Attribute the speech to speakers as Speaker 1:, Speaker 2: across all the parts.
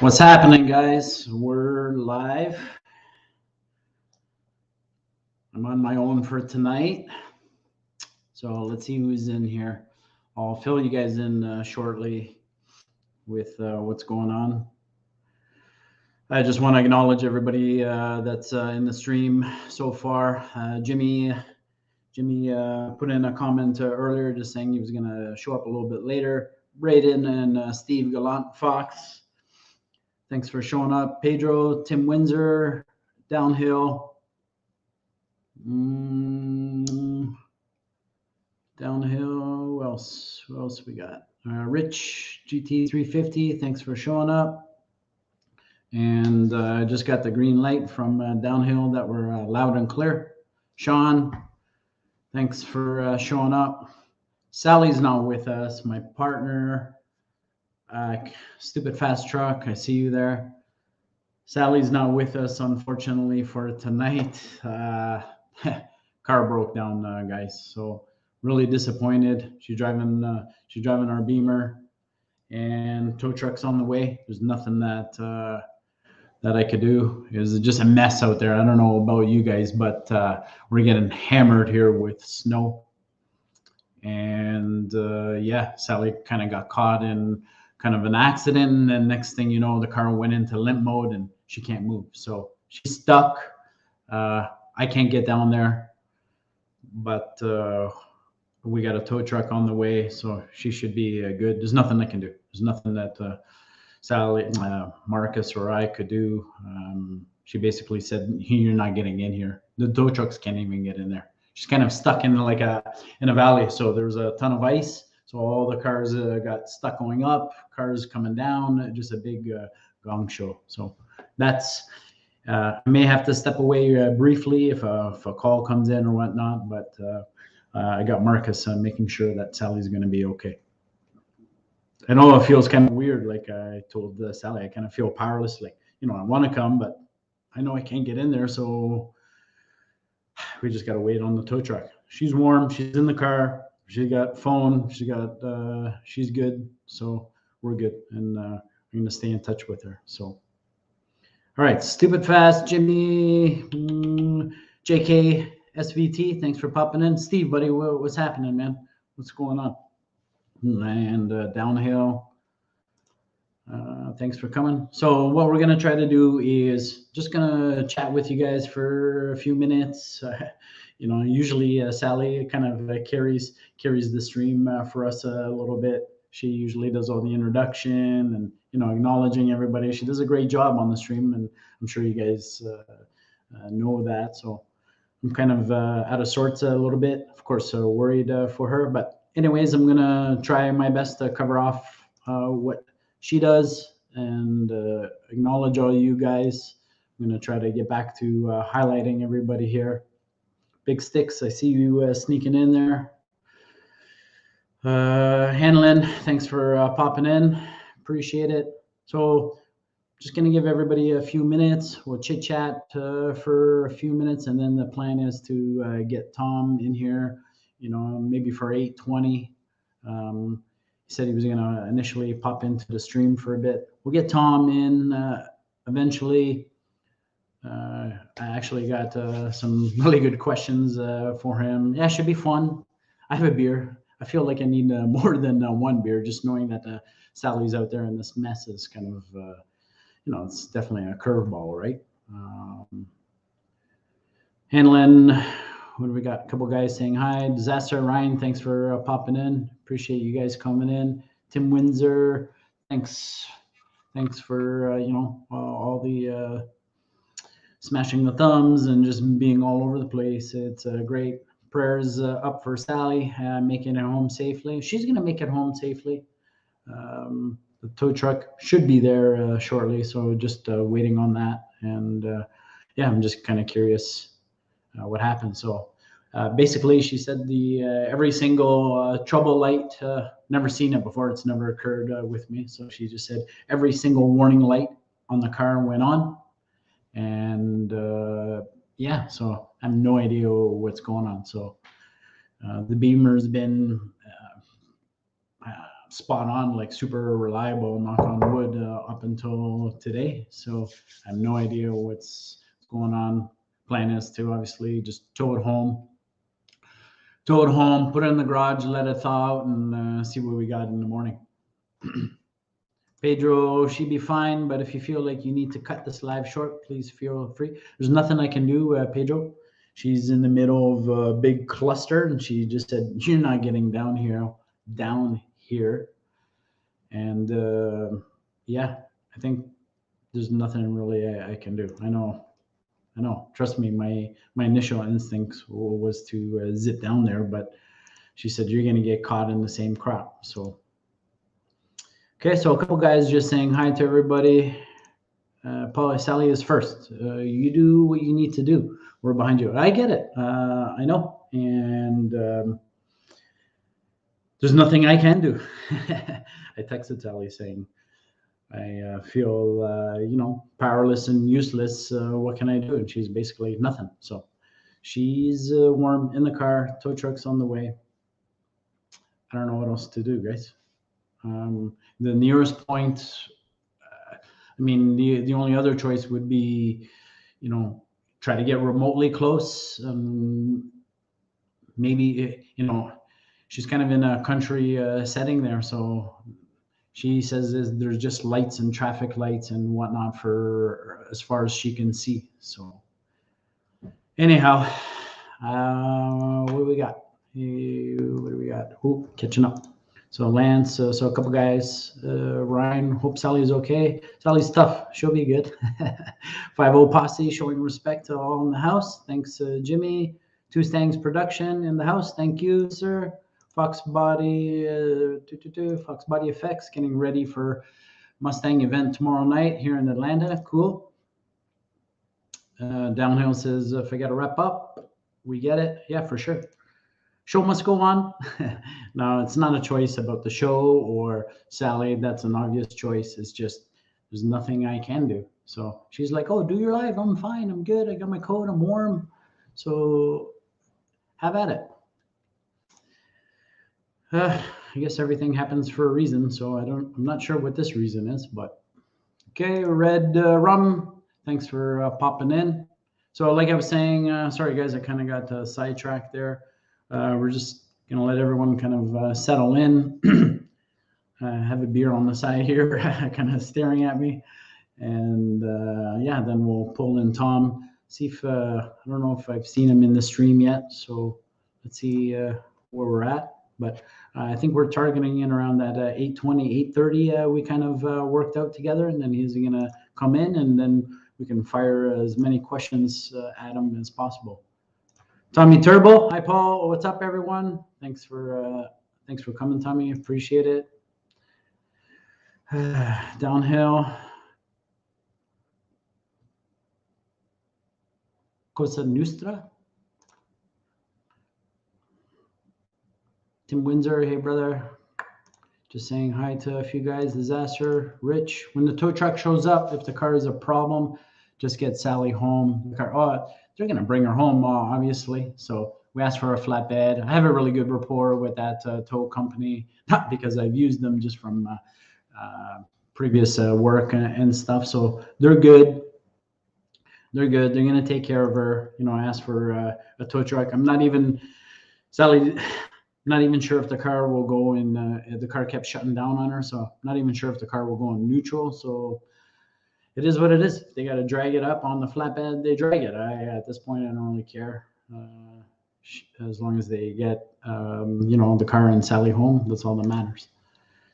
Speaker 1: What's happening, guys? We're live. I'm on my own for tonight. So let's see who's in here. I'll fill you guys in shortly with what's going on. I just want to acknowledge everybody that's in the stream so far. Jimmy put in a comment earlier just saying he was going to show up a little bit later. Braden and Steve Gallant Fox, thanks for showing up. Pedro, Tim Windsor, Downhill. Downhill. Who else? Who else we got? Rich GT350. Thanks for showing up. And I just got the green light from Downhill that we're loud and clear. Sean, thanks for showing up. Sally's not with us. My partner, Stupid Fast Truck. I see you there. Sally's not with us, unfortunately, for tonight. Car broke down, guys. So really disappointed. She's driving our Beamer, and tow truck's on the way. There's nothing that I could do. It was just a mess out there. I don't know about you guys, but we're getting hammered here with snow. And yeah, Sally kind of got caught in kind of an accident, and next thing you know, the car went into limp mode and she can't move. So she's stuck. I can't get down there, but we got a tow truck on the way, so she should be good. There's nothing I can do. There's nothing that Sally, Marcus, or I could do. She basically said, "You're not getting in here." The tow trucks can't even get in there. She's kind of stuck in like a valley, so there's a ton of ice. So all the cars got stuck going up, cars coming down, just a big gong show. So that's. I may have to step away briefly if a call comes in or whatnot, but I got Marcus making sure that Sally's going to be okay. I know it feels kind of weird, like I told Sally, I kind of feel powerless. Like, you know, I want to come, but I know I can't get in there, so we just got to wait on the tow truck. She's warm. She's in the car. She got phone. She's good. So we're good, and I'm going to stay in touch with her. So. All right, Stupid Fast, Jimmy, JK, SVT, thanks for popping in. Steve, buddy, what's happening, man? What's going on? And Downhill, thanks for coming. So what we're going to try to do is just going to chat with you guys for a few minutes. You know, usually Sally kind of carries the stream for us a little bit. She usually does all the introduction and, you know, acknowledging everybody. She does a great job on the stream, and I'm sure you guys know that. So I'm kind of out of sorts a little bit. Of course, worried for her. But anyways, I'm going to try my best to cover off what she does and acknowledge all you guys. I'm going to try to get back to highlighting everybody here. Big Sticks, I see you sneaking in there. Hanlon, thanks for popping in. Appreciate it. So just going to give everybody a few minutes. We'll chit chat for a few minutes, and then the plan is to get Tom in here, you know, maybe for 8:20. He said he was going to initially pop into the stream for a bit. We'll get Tom in eventually. I actually got some really good questions for him. Yeah, it should be fun. I have a beer. I feel like I need more than one beer, just knowing that Sally's out there and this mess is kind of, you know, it's definitely a curveball, right? Hanlon, what do we got? A couple guys saying hi. Disaster, Ryan, thanks for popping in. Appreciate you guys coming in. Tim Windsor, thanks for, you know, all the smashing the thumbs and just being all over the place. It's great. Prayers up for Sally, making it home safely. She's going to make it home safely. The tow truck should be there shortly, so just waiting on that. And yeah, I'm just kind of curious what happened. So basically, she said the every single trouble light, never seen it before. It's never occurred with me. So she just said every single warning light on the car went on. And yeah, so I have no idea what's going on. So the Beamer's been spot on, like super reliable, knock on wood, up until today. So I have no idea what's going on. Plan is to obviously just tow it home, put it in the garage, let it thaw out, and see what we got in the morning. Pedro, she'd be fine, but if you feel like you need to cut this live short, please feel free. There's nothing I can do, Pedro. She's in the middle of a big cluster, and she just said, "You're not getting down here." And yeah, I think there's nothing really I can do. I know. Trust me, my initial instinct was to zip down there, but she said you're gonna get caught in the same crap. So, okay, so a couple guys just saying hi to everybody. Paul, Sally is first. You do what you need to do. We're behind you. I get it. I know, and there's nothing I can do. I texted Sally saying, I feel, powerless and useless. What can I do? And she's basically nothing. So she's warm in the car. Tow truck's on the way. I don't know what else to do, guys. The nearest point, the only other choice would be, try to get remotely close. Maybe, she's kind of in a country setting there. So she says there's just lights and traffic lights and whatnot for as far as she can see. So anyhow, what do we got? Oh, catching up. So Lance, so a couple guys. Ryan, hope Sally's okay. Sally's tough. She'll be good. 5-0 Posse showing respect to all in the house. Thanks, Jimmy. Two Stangs Production in the house. Thank you, sir. Fox Body Effects getting ready for Mustang event tomorrow night here in Atlanta. Cool. Downhill says, if I got to wrap up, we get it. Yeah, for sure. Show must go on. No, it's not a choice about the show or Sally. That's an obvious choice. It's just there's nothing I can do. So she's like, oh, do your live. I'm fine. I'm good. I got my coat. I'm warm. So have at it. I guess everything happens for a reason. So I'm not sure what this reason is, but okay. Red Rum, thanks for popping in. So like I was saying, sorry guys, I kind of got sidetracked there. We're just going to let everyone kind of settle in. Have a beer on the side here, kind of staring at me. And yeah, then we'll pull in Tom. See if, I don't know if I've seen him in the stream yet. So let's see where we're at. But I think we're targeting in around that 8:20, 8:30 we kind of worked out together. And then he's going to come in and then we can fire as many questions at him as possible. Tommy Turbo, hi Paul, what's up everyone? Thanks for coming, Tommy. Appreciate it. Downhill. Cosa Nostra. Tim Windsor, hey brother. Just saying hi to a few guys. Disaster. Rich, when the tow truck shows up, if the car is a problem, just get Sally home. The car, they're going to bring her home, obviously. So we asked for a flatbed. I have a really good rapport with that tow company, not because I've used them, just from previous work and stuff. So they're good. They're good. They're going to take care of her. I asked for a tow truck. Sally, not even sure if the car will go in. The car kept shutting down on her. So not even sure if the car will go in neutral. So it is what it is. If they got to drag it up on the flatbed, they drag it. At this point, I don't really care. As long as they get, the car and Sally home, that's all that matters.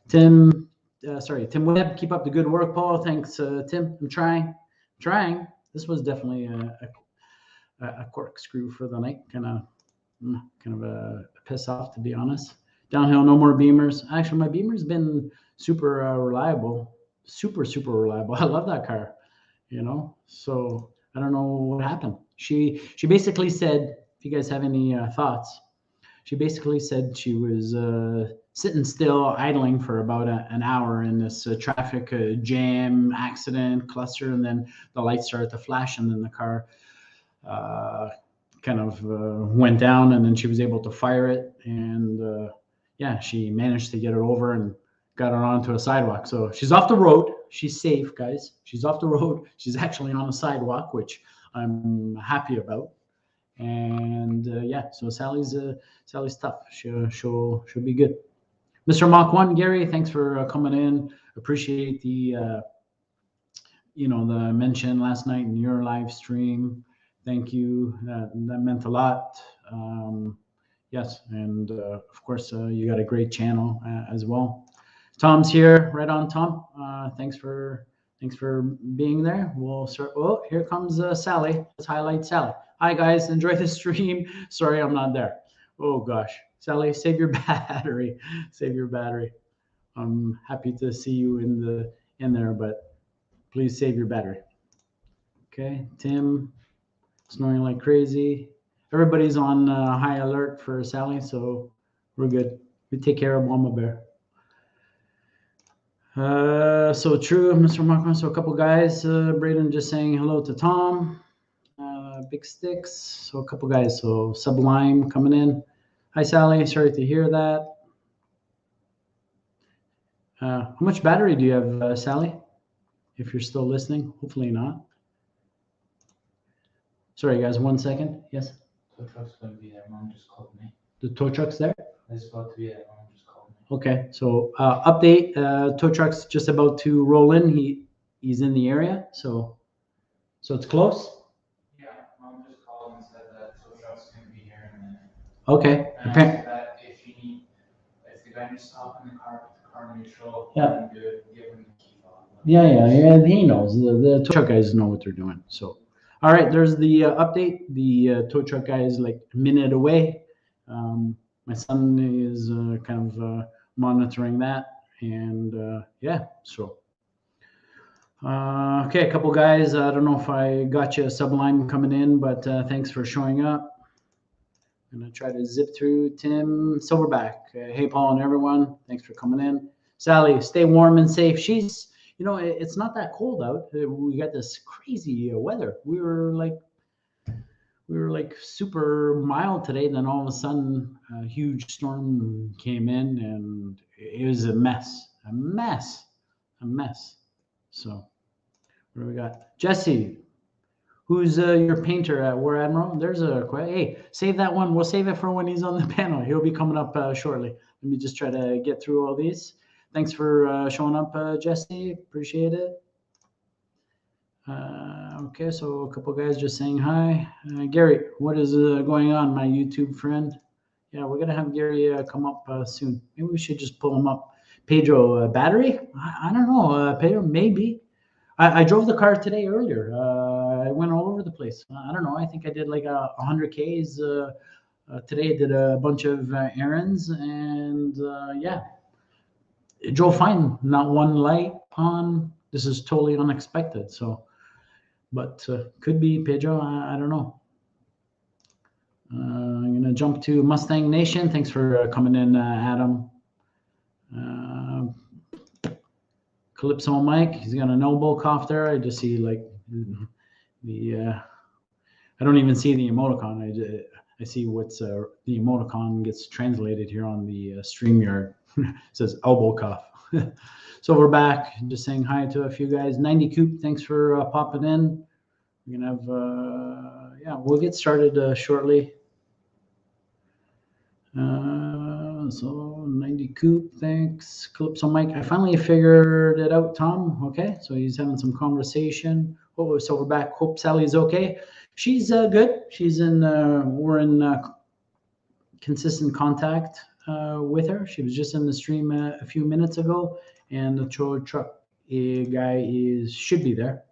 Speaker 1: Tim Webb, keep up the good work, Paul. Thanks, Tim. I'm trying. This was definitely a corkscrew for the night. Kind of a piss off, to be honest. Downhill, no more Beamers. Actually, my Beamer's been super reliable. Super reliable. I love that car, so I don't know what happened. She basically said, if you guys have any thoughts, she basically said she was sitting still, idling for about an hour in this traffic jam, accident, cluster, and then the lights started to flash, and then the car kind of went down, and then she was able to fire it, and yeah, she managed to get it over, and got her onto a sidewalk. So she's off the road. She's safe, guys. She's off the road. She's actually on a sidewalk, which I'm happy about. And yeah, so Sally's tough. She'll be good. Mr. Mach 1, Gary, thanks for coming in. Appreciate the the mention last night in your live stream. Thank you. That meant a lot. Yes, and of course you got a great channel as well. Tom's here. Right on, Tom. Thanks for being there. We'll start. Oh, here comes Sally. Let's highlight Sally. Hi guys, enjoy the stream. Sorry I'm not there. Oh gosh, Sally, save your battery. Save your battery. I'm happy to see you in there, but please save your battery. Okay, Tim, snoring like crazy. Everybody's on high alert for Sally, so we're good. We take care of Mama Bear. So true, Mr. Marco. So a couple guys, Braden just saying hello to Tom. Big Sticks. So a couple guys. So Sublime coming in. Hi, Sally. Sorry to hear that. How much battery do you have, Sally? If you're still listening, hopefully not. Sorry, guys. 1 second. Yes.
Speaker 2: Tow truck's going to be there. Mom just called me.
Speaker 1: The tow truck's there?
Speaker 2: It's about to be there. Mom just called me.
Speaker 1: Okay. So update. Tow truck's just about to roll in. He's in the area. So it's close.
Speaker 2: Yeah. Mom just called and said that tow truck's going to be here in a minute.
Speaker 1: Okay.
Speaker 2: And I said that if the guy needs to stop in the car, with the car neutral,
Speaker 1: Yeah.
Speaker 2: do it, give him the key fob.
Speaker 1: Yeah. He knows. The tow truck guys know what they're doing. So, all right. There's the update. The tow truck guy is like a minute away. My son is kind of monitoring that, and yeah. So, okay. A couple guys. I don't know if I got you a Sublime coming in, but thanks for showing up. I'm gonna try to zip through. Tim Silverback. Hey, Paul and everyone. Thanks for coming in. Sally, stay warm and safe. She's, it's not that cold out. We got this crazy weather. We were like super mild today. Then all of a sudden, a huge storm came in, and it was a mess. So, what do we got? Jesse. Who's your painter at War Admiral? There's a hey, save that one. We'll save it for when he's on the panel. He'll be coming up shortly. Let me just try to get through all these. Thanks for showing up, Jesse. Appreciate it. Okay, so a couple guys just saying hi. Gary, what is going on, my YouTube friend? Yeah, we're gonna have Gary come up soon. Maybe we should just pull him up. Pedro, battery? I don't know. Pedro, maybe. I drove the car today earlier. I went all over the place. I don't know. I think I did like 100 Ks today. I did a bunch of errands, and yeah, it drove fine. Not one light on. This is totally unexpected. So, but could be Pedro. I don't know. I'm gonna jump to Mustang Nation. Thanks for coming in, Adam. Calypso Mike, he's got an elbow cough there. I just see like the I don't even see the emoticon. I see what's the emoticon gets translated here on the StreamYard. It says elbow cough. So we're back. Just saying hi to a few guys. 90 Coop, thanks for popping in. We're gonna have yeah, we'll get started shortly. So 90 Coop, thanks. Calypso Mike, I finally figured it out, Tom. Okay, so he's having some conversation. Oh, so we're back. Hope Sally's okay. She's good. She's in, we're in consistent contact with her. She was just in the stream a few minutes ago, and the tow truck guy should be there.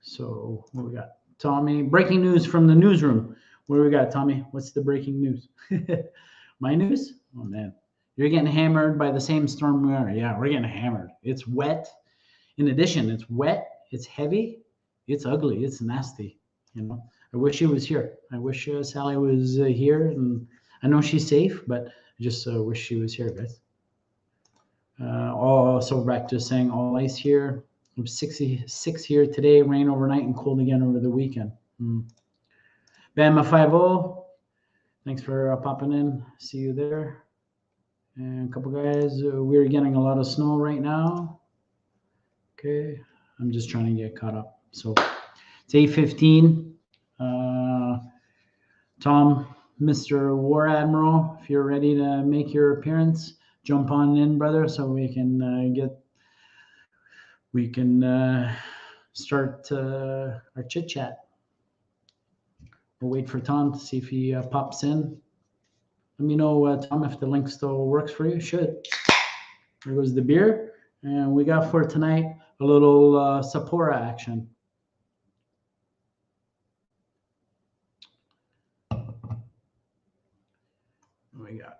Speaker 1: So what we got? Tommy, breaking news from the newsroom. What do we got, Tommy? What's the breaking news? My news? Oh man, you're getting hammered by the same storm we are. Yeah, we're getting hammered. It's wet. In addition, it's wet. It's heavy. It's ugly. It's nasty. I wish she was here. I wish Sally was here, and I know she's safe, but I just wish she was here, guys. Also, back to saying all ice here. It was 66 here today. Rain overnight and cold again over the weekend. Bama 50. Thanks for popping in. See you there. And a couple guys, we're getting a lot of snow right now. Okay, I'm just trying to get caught up. So it's 8:15. Tom, Mr. War Admiral, if you're ready to make your appearance, jump on in, brother, so we can start our chit chat. We'll wait for Tom to see if he pops in. Let me know, Tom, if the link still works for you. Should. There goes the beer. And we got for tonight a little Sapporo action. What we got?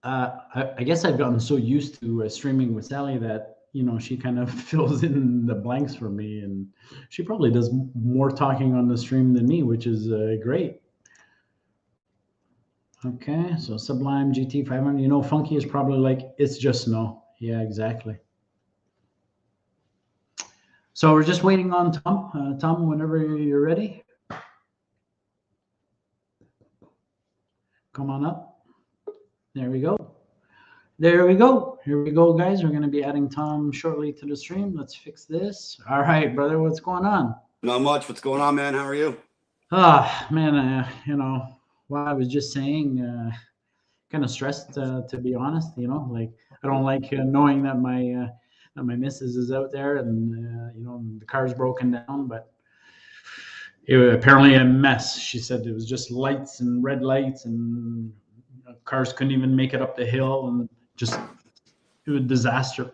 Speaker 1: I guess I've gotten so used to streaming with Sally that, you know, she kind of fills in the blanks for me, and she probably does more talking on the stream than me, which is great. Okay, so Sublime GT 500. You know, Funky is probably like, it's just snow. Yeah, exactly. So we're just waiting on Tom. Tom, whenever you're ready, come on up. There we go. There we go. Here we go, guys. We're going to be adding Tom shortly to the stream. Let's fix this. All right, brother. What's going on?
Speaker 3: Not much. What's going on, man? How are you?
Speaker 1: Man, you know, what I was just saying, kind of stressed, to be honest. You know, like, I don't like knowing that my missus is out there and, you know, the car's broken down, but it was apparently a mess. She said it was just lights and red lights, and cars couldn't even make it up the hill, and just, it was a disaster.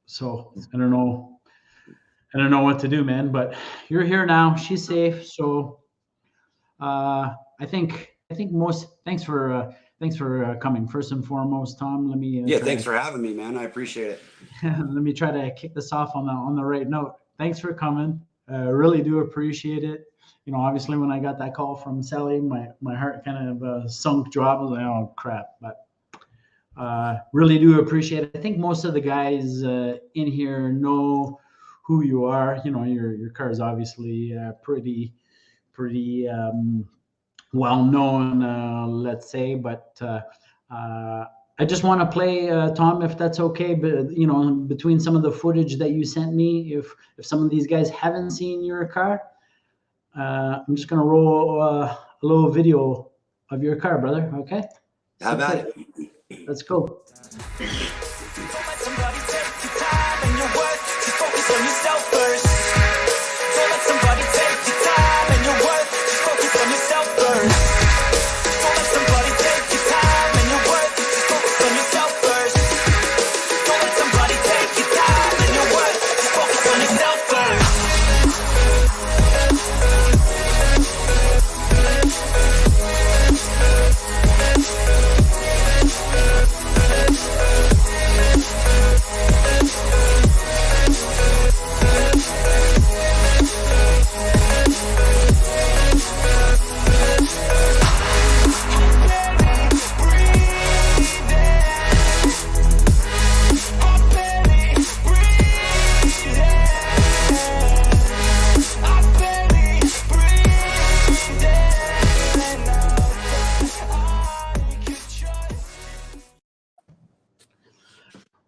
Speaker 1: So I don't know what to do, man, but you're here now. She's safe. So I think thanks for coming. First and foremost, Tom, let me
Speaker 3: thanks for having me, man. I appreciate it.
Speaker 1: Let me try to kick this off on the right note. Thanks for coming. Really do appreciate it. You know, obviously when I got that call from Sally, my heart kind of sunk drop. I was like, oh crap. But really do appreciate it. I think most of the guys in here know who you are. You know, your car is obviously pretty well known, let's say. But I just want to play, Tom, if that's okay. But, you know, between some of the footage that you sent me, if some of these guys haven't seen your car, I'm just going to roll a little video of your car, brother. Okay?
Speaker 3: How about it?
Speaker 1: Let's go.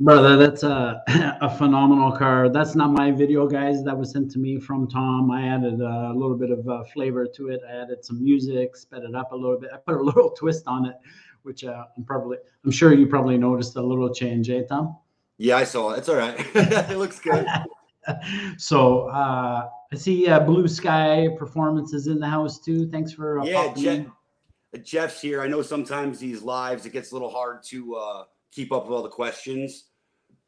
Speaker 1: Brother, that's a phenomenal car. That's not my video, guys. That was sent to me from Tom. I added a little bit of flavor to it. I added some music, sped it up a little bit. I put a little twist on it, which I'm sure you probably noticed a little change, eh, Tom?
Speaker 3: Yeah, I saw it. It's all right. It looks good.
Speaker 1: So I see Blue Sky Performance is in the house too. Thanks for
Speaker 3: Jeff's here. I know sometimes these lives, it gets a little hard to keep up with all the questions.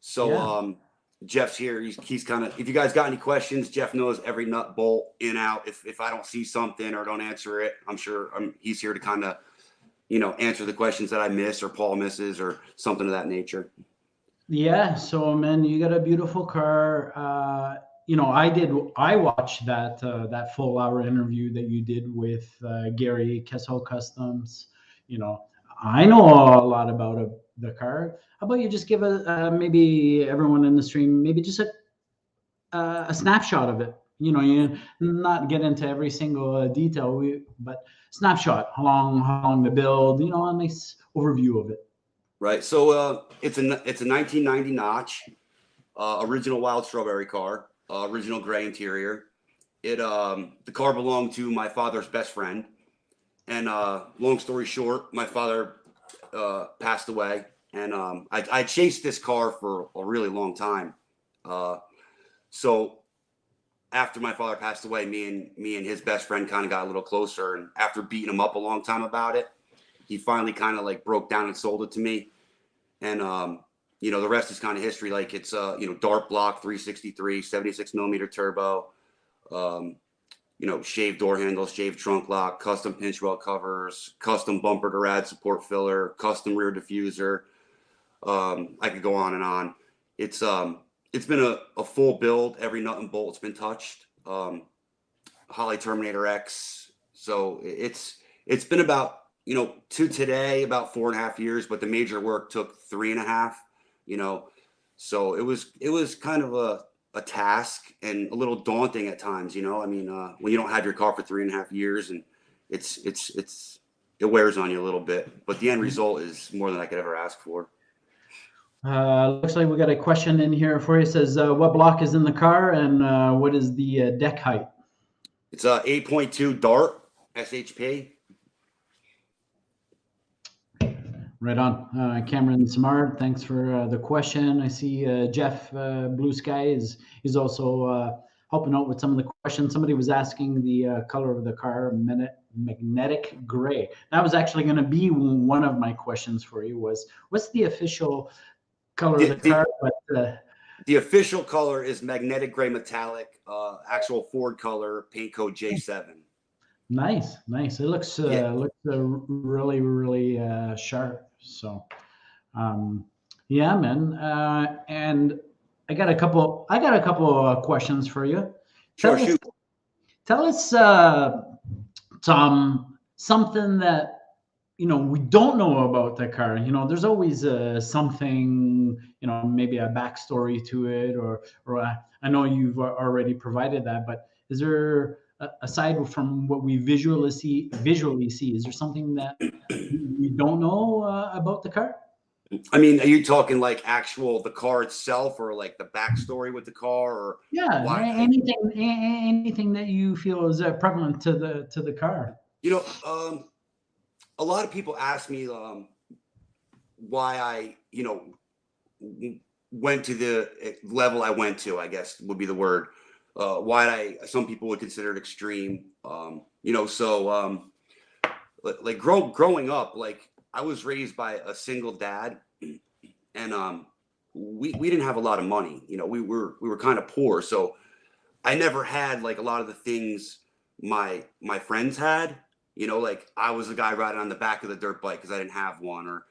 Speaker 3: So yeah. Jeff's here. He's kind of, if you guys got any questions, Jeff knows every nut, bolt, in, out. If I don't see something or don't answer it, I'm sure he's here to kind of, you know, answer the questions that I miss or Paul misses or something of that nature. Yeah.
Speaker 1: So, man, you got a beautiful car. You know, I watched that full hour interview that you did with Gary Kessel Customs. You know, I know a lot about the car. How about you just give maybe everyone in the stream, maybe just a snapshot of it, you not get into every single detail, but snapshot, how long the build, a nice overview of it.
Speaker 3: Right. So it's a 1990 notch, original wild strawberry car, original gray interior. The car belonged to my father's best friend, and long story short, my father passed away, and I chased this car for a really long time. So after my father passed away, me and his best friend kind of got a little closer, and after beating him up a long time about it, he finally kind of like broke down and sold it to me. And the rest is kind of history. Like it's dart block 363, 76 millimeter turbo, shaved door handles, shaved trunk lock, custom pinch weld covers, custom bumper to rad support filler, custom rear diffuser. I could go on and on. It's been a full build. Every nut and bolt's been touched. Holley Terminator X. So it's been about, to today, about 4.5 years, but the major work took 3.5, so it was kind of a task and a little daunting at times, when you don't have your car for 3.5 years, and it wears on you a little bit, but the end result is more than I could ever ask for.
Speaker 1: Looks like we got a question in here for you. It says, what block is in the car, and what is the deck height?
Speaker 3: It's a 8.2 Dart SHP.
Speaker 1: Right on. Cameron Samard, thanks for the question. I see Jeff Blue Sky is also helping out with some of the questions. Somebody was asking the color of the car, magnetic gray. That was actually going to be one of my questions for you, was what's the official color of the car? But
Speaker 3: the official color is magnetic gray metallic, actual Ford color, paint code J7.
Speaker 1: Nice. It looks really, really sharp. So, yeah, man. And I got a couple of questions for you.
Speaker 3: Sure, shoot.
Speaker 1: Tell us, Tom, something that we don't know about the car. There's always something, maybe a backstory to it, or I know you've already provided that, but is there, aside from what we visually see, is there something that we don't know about the car?
Speaker 3: I mean, are you talking like the car itself, or like the backstory with the car, or
Speaker 1: anything that you feel is prevalent to the car?
Speaker 3: A lot of people ask me why I, went to the level I went to, I guess would be the word. Some people would consider it extreme. Like growing up, like I was raised by a single dad, and we didn't have a lot of money. We were kind of poor, so I never had like a lot of the things my friends had. Like I was the guy riding on the back of the dirt bike because I didn't have one, or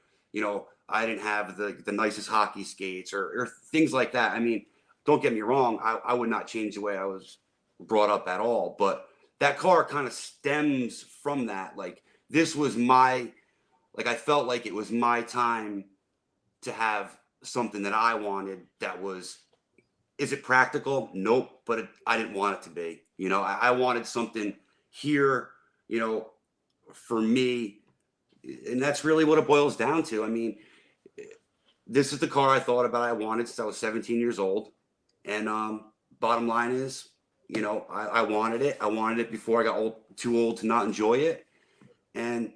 Speaker 3: I didn't have the nicest hockey skates or things like that. I mean, don't get me wrong, I would not change the way I was brought up at all, but that car kind of stems from that. Like this was I felt like it was my time to have something that I wanted that was, is it practical? Nope, but I didn't want it to be. I wanted something here, for me, and that's really what it boils down to. I mean, this is the car I thought about I wanted since I was 17 years old. And bottom line is, I wanted it. I wanted it before I got too old to not enjoy it. And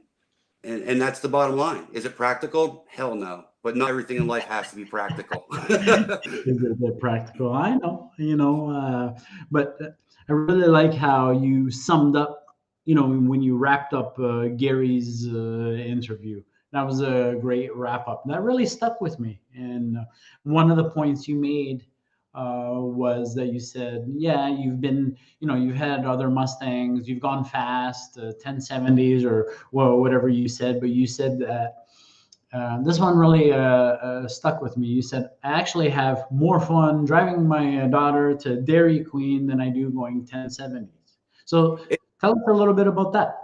Speaker 3: that's the bottom line. Is it practical? Hell no. But not everything in life has to be practical.
Speaker 1: Is it practical? I know, but I really like how you summed up, when you wrapped up Gary's interview. That was a great wrap up. That really stuck with me. And one of the points you made was that you said, yeah, you've been, you've had other Mustangs, you've gone fast, 1070s or whatever you said, but you said that this one really stuck with me. You said, I actually have more fun driving my daughter to Dairy Queen than I do going 1070s. So tell us a little bit about that.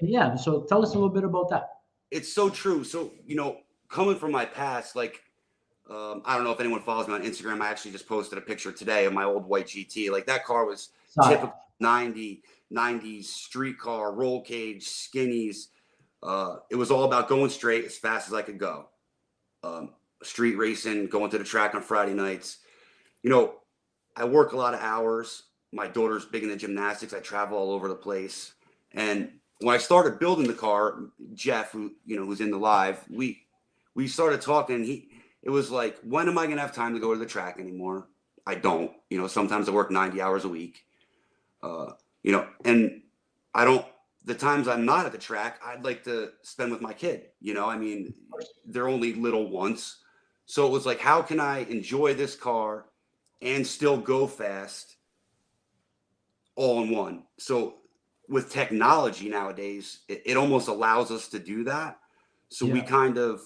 Speaker 1: Yeah, so tell us a little bit about that.
Speaker 3: It's so true. So, coming from my past, like I don't know if anyone follows me on Instagram. I actually just posted a picture today of my old white GT. Like that car was typical 90s street car, roll cage, skinnies. It was all about going straight as fast as I could go. Street racing, going to the track on Friday nights. You know, I work a lot of hours. My daughter's big into gymnastics. I travel all over the place. And when I started building the car, Jeff, who's in the live, we started talking. It was like, when am I going to have time to go to the track anymore? I don't. Sometimes I work 90 hours a week. And I don't. The times I'm not at the track, I'd like to spend with my kid. They're only little once. So it was like, how can I enjoy this car and still go fast all in one? So with technology nowadays, it almost allows us to do that. So we kind of,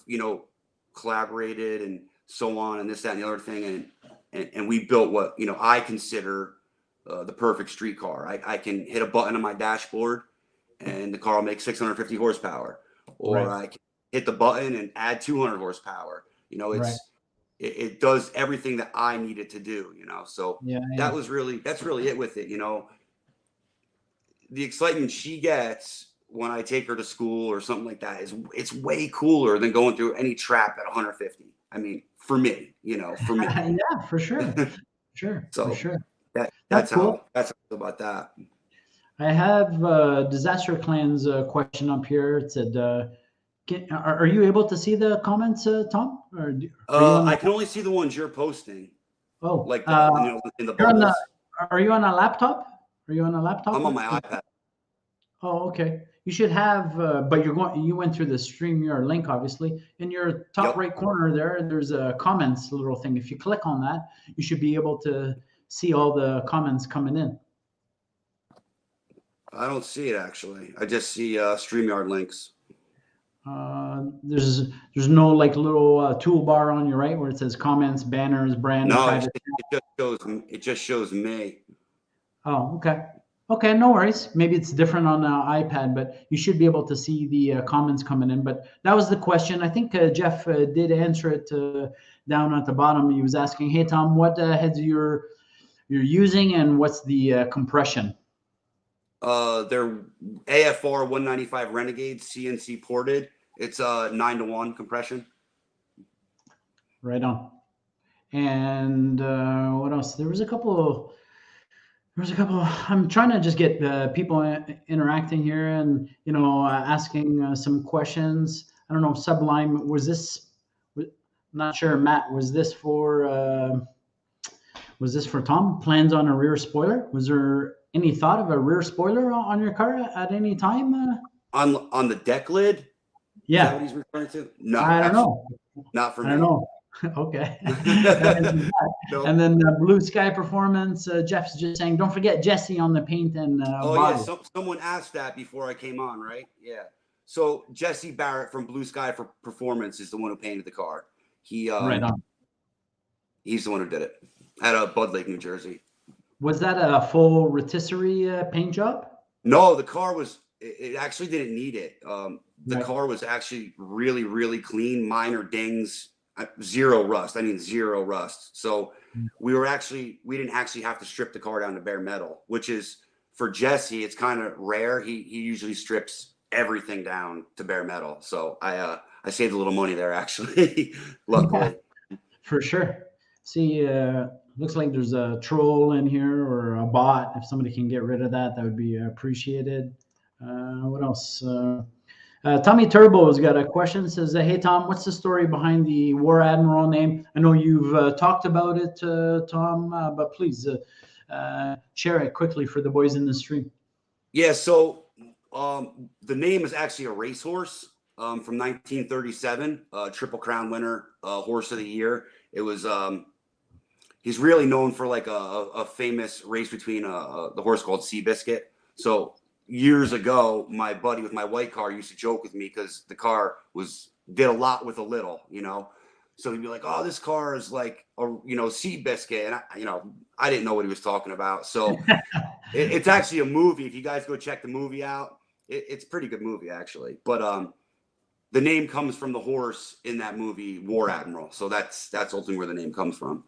Speaker 3: collaborated and so on and this, that, and the other thing. And we built what, I consider the perfect street car. I can hit a button on my dashboard and the car will make 650 horsepower, or I can hit the button and add 200 horsepower. It does everything that I need it to do, so that's really it with it. The excitement she gets when I take her to school or something like that it's way cooler than going through any trap at 150. I mean, for me.
Speaker 1: Yeah, for sure.
Speaker 3: So
Speaker 1: for sure.
Speaker 3: That's
Speaker 1: cool.
Speaker 3: how I feel about that.
Speaker 1: I have Disaster Clan's question up here. It said, are you able to see the comments, Tom? Or
Speaker 3: I can only see the ones you're posting.
Speaker 1: Oh,
Speaker 3: like in the
Speaker 1: you're
Speaker 3: bubbles.
Speaker 1: Are you on a laptop? I'm on
Speaker 3: my iPad.
Speaker 1: Oh, okay. You should have, but you went through the StreamYard link, obviously. In your top right corner there's a comments little thing. If you click on that, you should be able to see all the comments coming in.
Speaker 3: I don't see it actually. I just see StreamYard links.
Speaker 1: There's no like little toolbar on your right where it says comments, banners, brand.
Speaker 3: No, it just shows me.
Speaker 1: Oh, okay. Okay, no worries. Maybe it's different on iPad, but you should be able to see the comments coming in. But that was the question. I think Jeff did answer it down at the bottom. He was asking, "Hey Tom, what heads you're using, and what's the compression?"
Speaker 3: They're AFR 195 Renegade CNC ported. It's 9-to-1 compression.
Speaker 1: Right on. And what else? There was a couple. I'm trying to just get people interacting here and asking some questions. I don't know, Sublime, was this? I'm not sure, Matt. Was this for Tom? Plans on a rear spoiler? Was there any thought of a rear spoiler on your car at any time?
Speaker 3: On the deck lid?
Speaker 1: Yeah.
Speaker 3: Is that what he's referring to? No,
Speaker 1: I don't know.
Speaker 3: Not for me.
Speaker 1: I don't know. Okay.
Speaker 3: Nope.
Speaker 1: And then Blue Sky Performance, Jeff's just saying, don't forget Jesse on the paint and body.
Speaker 3: Yeah, someone asked that before I came on, right? Yeah. So Jesse Barrett from Blue Sky for Performance is the one who painted the car.
Speaker 1: Right on.
Speaker 3: He's the one who did it at Bud Lake, New Jersey.
Speaker 1: Was that a full rotisserie paint job?
Speaker 3: No, the car was. It actually didn't need it. The car was actually really, really clean. Minor dings. Zero rust. I mean, zero rust. So we didn't actually have to strip the car down to bare metal, which is for Jesse, it's kind of rare. He usually strips everything down to bare metal. So I saved a little money there actually. Luckily.
Speaker 1: Yeah, for sure. See, looks like there's a troll in here or a bot. If somebody can get rid of that, that would be appreciated. What else? Tommy Turbo's got a question. Says, "Hey Tom, what's the story behind the War Admiral name? I know you've talked about it, Tom, but please share it quickly for the boys in the stream."
Speaker 3: Yeah. So the name is actually a racehorse from 1937, Triple Crown winner, horse of the year. It was. He's really known for like a famous race between the horse called Seabiscuit. So years ago, my buddy with my white car used to joke with me because the car did a lot with a little, So he'd be like, "Oh, this car is like a Seabiscuit," and I didn't know what he was talking about. So it's actually a movie. If you guys go check the movie out, it's a pretty good movie actually. But the name comes from the horse in that movie, War Admiral. So that's ultimately where the name comes from.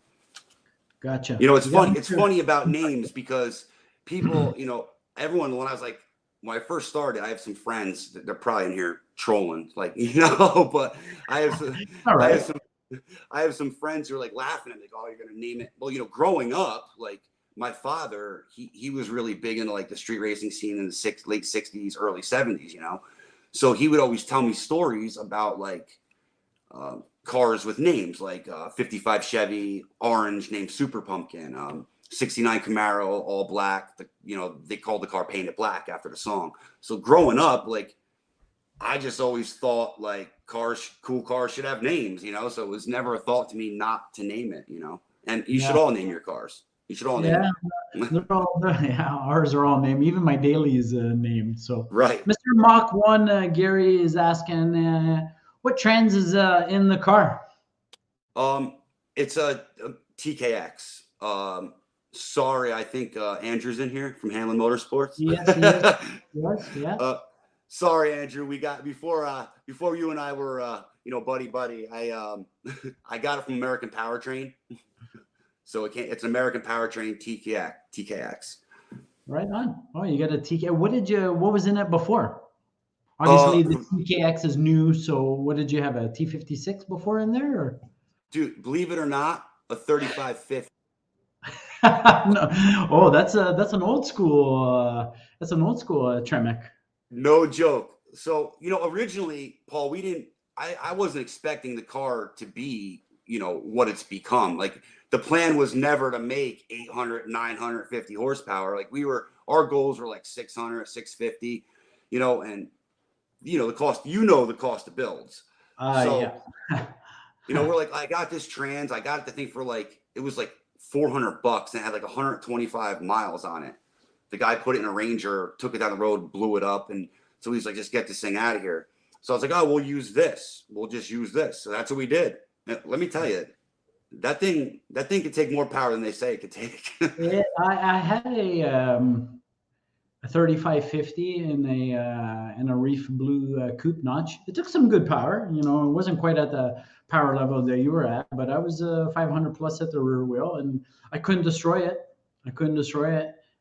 Speaker 1: Gotcha.
Speaker 3: You know, it's funny. It's funny about names because people, you know, everyone, when I first started, I have some friends that they're probably in here trolling, like, you know, but I have some friends who are like laughing at me, like, oh, you're going to name it. Well, you know, growing up, like my father, he was really big into like the street racing scene in the late 60s, early 70s, you know? So he would always tell me stories about like, cars with names like 55 Chevy orange named Super Pumpkin, 69 Camaro all black. You know, they called the car Painted Black after the song. So growing up, like I just always thought like cool cars should have names, you know. So it was never a thought to me not to name it, you know. And you should all name your cars. You should all name it.
Speaker 1: Ours are all named. Even my daily is named. So
Speaker 3: right.
Speaker 1: Mr. Mach 1, Gary is asking, what trans is in the car?
Speaker 3: It's a TKX. Sorry, I think Andrew's in here from Hanlon Motorsports.
Speaker 1: Yes, he is. Yes, yeah.
Speaker 3: Sorry, Andrew. We got before you and I were you know, buddy. I I got it from American Powertrain. So it's an American Powertrain TKX.
Speaker 1: Right on. Oh, you got a TK. What was in it before? Obviously, the TKX is new. So what did you have, a T56 before in there? Or?
Speaker 3: Dude, believe it or not, a 3550.
Speaker 1: No. Oh, that's an old school Tremec.
Speaker 3: No joke. So, you know, originally, Paul, I wasn't expecting the car to be, you know, what it's become. Like the plan was never to make 800, 950 horsepower. Like our goals were like 600, 650, you know, and you know, the cost of builds.
Speaker 1: Yeah.
Speaker 3: You know, we're like, I got this trans, I got the thing for like, it was like $400 and it had like 125 miles on it. The guy put it in a Ranger, took it down the road, blew it up. And so he's like, just get this thing out of here. So I was like, oh, we'll use this. We'll just use this. So that's what we did. And let me tell you, that thing could take more power than they say it could take.
Speaker 1: Yeah, I had a 3550 in a Reef Blue coupe notch. It took some good power. You know, it wasn't quite at the power level that you were at, but I was 500 plus at the rear wheel, and I couldn't destroy it.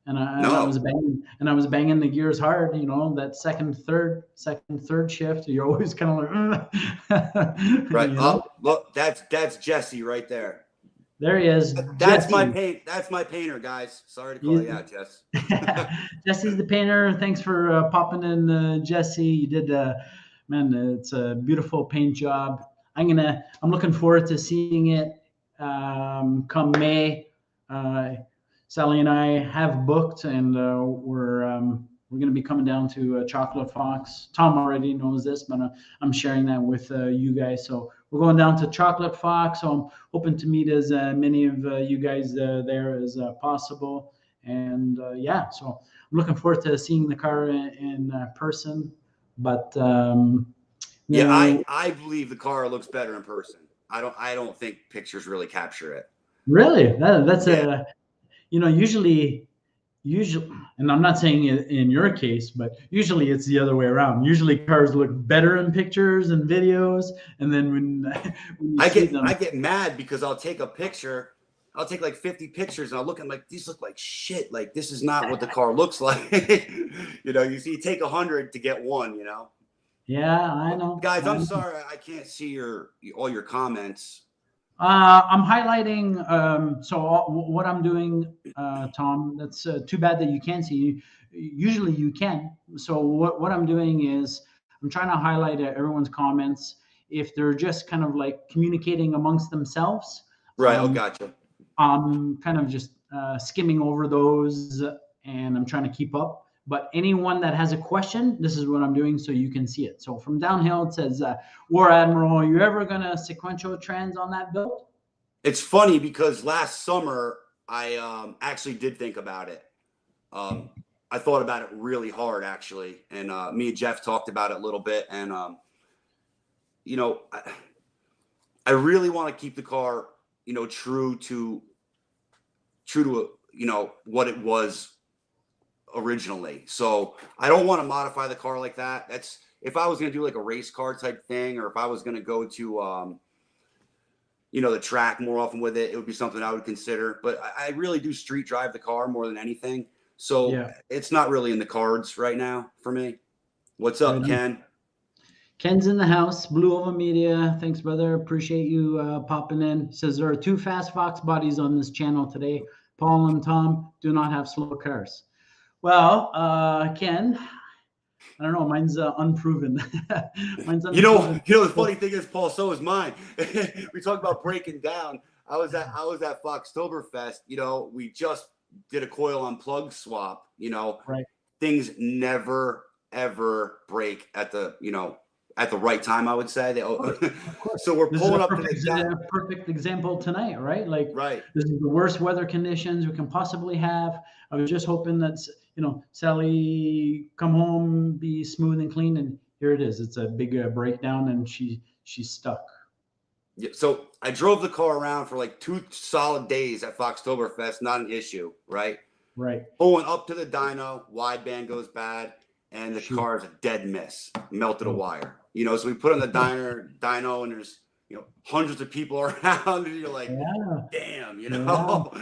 Speaker 1: And I was banging the gears hard. You know, that second, third shift, you're always kind of like,
Speaker 3: right.
Speaker 1: You know?
Speaker 3: Look, that's Jesse right there.
Speaker 1: There he is.
Speaker 3: That's
Speaker 1: Jesse.
Speaker 3: That's my painter, guys. Sorry to call you out, Jess.
Speaker 1: Jesse's the painter. Thanks for popping in, Jesse. You did, man. It's a beautiful paint job. I'm looking forward to seeing it come May. Sally and I have booked, and we're going to be coming down to Chocolate Fox. Tom already knows this, but I'm sharing that with you guys. So we're going down to Chocolate Fox. So I'm hoping to meet as many of you guys there as possible. And yeah, so I'm looking forward to seeing the car in person. But
Speaker 3: yeah, I believe the car looks better in person. I don't think pictures really capture it.
Speaker 1: Really, that's a. You know, usually, and I'm not saying it in your case, but usually it's the other way around. Usually cars look better in pictures and videos, and then when
Speaker 3: I get mad because I'll take a picture, I'll take like 50 pictures, and I'll look and like, these look like shit. Like this is not what the car looks like. You know, you take 100 to get one. You know.
Speaker 1: Yeah, I know.
Speaker 3: Guys, I'm sorry I can't see all your comments.
Speaker 1: I'm highlighting. So what I'm doing, Tom, that's too bad that you can't see. Usually you can. So what I'm doing is I'm trying to highlight everyone's comments. If they're just kind of like communicating amongst themselves.
Speaker 3: Right. Gotcha.
Speaker 1: I'm kind of just skimming over those, and I'm trying to keep up. But anyone that has a question, this is what I'm doing so you can see it. So from downhill, it says, War Admiral, are you ever going to sequential trans on that build?
Speaker 3: It's funny because last summer, I actually did think about it. I thought about it really hard, actually. And me and Jeff talked about it a little bit. And, you know, I really want to keep the car, you know, true to, you know, what it was originally. So I don't want to modify the car like that. if I was going to do like a race car type thing, or if I was going to go to, you know, the track more often with it, it would be something I would consider. But I really do street drive the car more than anything. So it's not really in the cards right now for me. What's up, Ken?
Speaker 1: Ken's in the house. Blue Oval Media. Thanks, brother. Appreciate you popping in. He says there are 2 fast Fox bodies on this channel today. Paul and Tom do not have slow cars. Well, Ken, I don't know. Mine's unproven. Mine's unproven.
Speaker 3: You know, the funny thing is, Paul, so is mine. We talk about breaking down. I was at Foxtoberfest. You know, we just did a coil on plug swap. You know, things never ever break at the, you know, at the right time, I would say. So we're pulling up to the
Speaker 1: perfect example tonight, right? Like, this is the worst weather conditions we can possibly have. I was just hoping that, you know, Sally come home, be smooth and clean, and here it is. It's a big breakdown, and she's stuck.
Speaker 3: Yeah, so I drove the car around for like 2 solid days at Foxtoberfest, not an issue, right?
Speaker 1: Right.
Speaker 3: Pulling up to the dyno, wideband goes bad, and the car is a dead miss, melted a wire. You know, so we put on the dyno, and there's, you know, hundreds of people around, and you're like, damn, you know.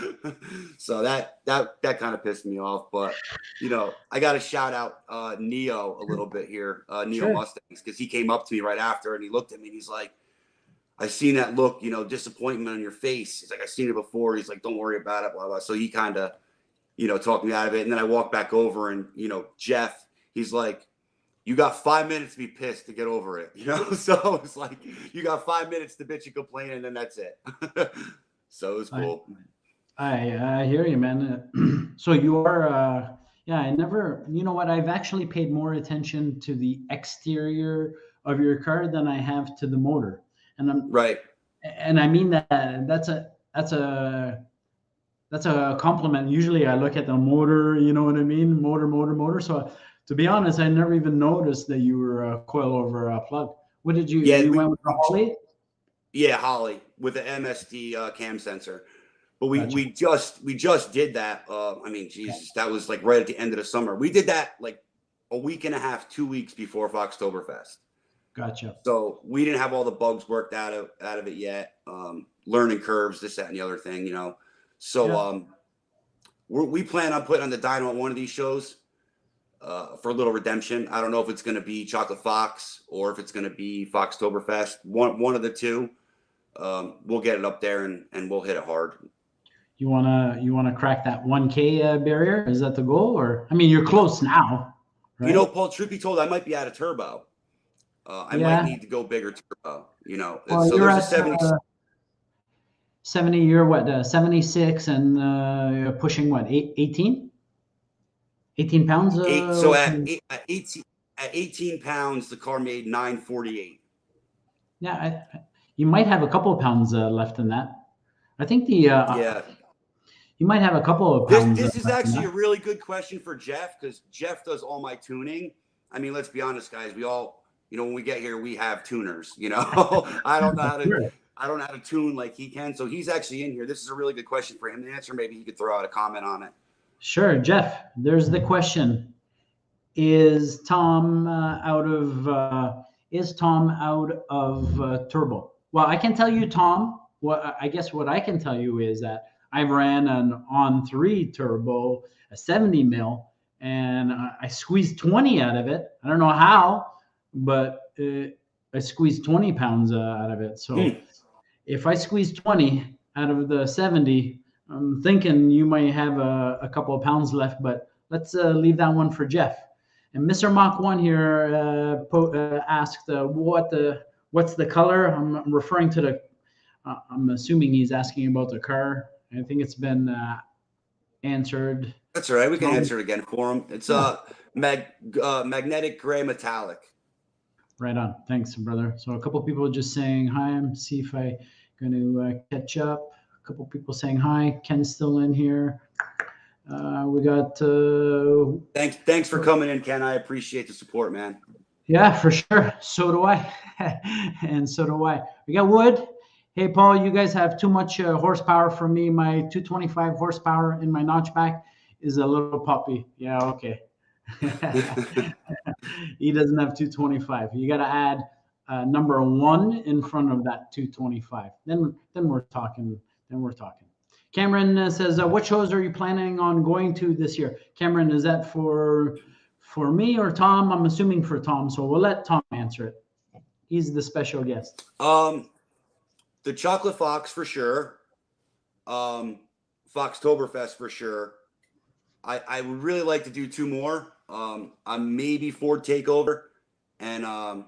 Speaker 3: So that kind of pissed me off. But, you know, I got to shout out Neo a little bit here, Neo Mustangs, because he came up to me right after, and he looked at me, and he's like, I seen that look, you know, disappointment on your face. He's like, I've seen it before. He's like, don't worry about it, blah, blah. So he kind of, you know, talked me out of it. And then I walked back over, and, you know, Jeff, he's like, you got 5 minutes to be pissed to get over it, you know? So it's like, you got 5 minutes to bitch and complain, and then that's it. So it was cool.
Speaker 1: I hear you, man. So you are, I never, you know what? I've actually paid more attention to the exterior of your car than I have to the motor. And I'm and I mean that's a compliment. Usually I look at the motor, you know what I mean? Motor. So to be honest, I never even noticed that you were a coil over a plug. What did you? You went with the Holly?
Speaker 3: Yeah, Holly with the MSD cam sensor. But we just did that. I mean, Jesus, that was like right at the end of the summer. We did that like a week and a half, 2 weeks before Foxtoberfest.
Speaker 1: Gotcha.
Speaker 3: So we didn't have all the bugs worked out of it yet. Learning curves, this, that, and the other thing, you know. So we plan on putting on the dyno at one of these shows. For a little redemption. I don't know if it's going to be Chocolate Fox or if it's going to be Foxtoberfest. One of the two. We'll get it up there and we'll hit it hard.
Speaker 1: You wanna crack that 1K barrier? Is that the goal? Or I mean, you're close now. Right?
Speaker 3: You know, Paul, truth be told, I might be out of turbo. I might need to go bigger turbo. You know,
Speaker 1: well,
Speaker 3: so there's a
Speaker 1: 70. You're 76 and you're pushing what? 18? 18 pounds?
Speaker 3: So at 18 pounds, the car made 948.
Speaker 1: Yeah, you might have a couple of pounds left in that. I think the you might have a couple of pounds.
Speaker 3: This is actually a really good question for Jeff, because Jeff does all my tuning. I mean, let's be honest, guys. We all, you know, when we get here, we have tuners. You know, I don't know how to tune like he can. So he's actually in here. This is a really good question for him to answer. Maybe he could throw out a comment on it.
Speaker 1: Sure, Jeff, there's the question. Is Tom out of turbo? Well, I can tell you, Tom, I guess what I can tell you is that I ran an on-3 turbo, a 70 mil, and I squeezed 20 out of it. I don't know how, but I squeezed 20 pounds out of it. So if I squeeze 20 out of the 70, I'm thinking you might have a couple of pounds left, but let's leave that one for Jeff. And Mr. Mach 1 here asked what's the color? I'm referring to the. I'm assuming he's asking about the car. I think it's been answered.
Speaker 3: That's all right. We can answer it again for him. It's magnetic gray metallic.
Speaker 1: Right on. Thanks, brother. So a couple of people just saying hi. I'm see if I going to catch up. A couple of people saying hi. Ken's still in here. We got.
Speaker 3: Thanks for coming in, Ken. I appreciate the support, man.
Speaker 1: Yeah, for sure. So do I, and so do I. We got Wood. Hey, Paul, you guys have too much horsepower for me. My 225 horsepower in my notchback is a little puppy. Yeah, okay. He doesn't have 225. You got to add number 1 in front of that 225. Then we're talking. Then we're talking. Cameron says, "What shows are you planning on going to this year?" Cameron, is that for me or Tom? I'm assuming for Tom, so we'll let Tom answer it. He's the special guest.
Speaker 3: The Chocolate Fox for sure. Foxtoberfest for sure. I would really like to do 2 more. Maybe Ford Takeover, and I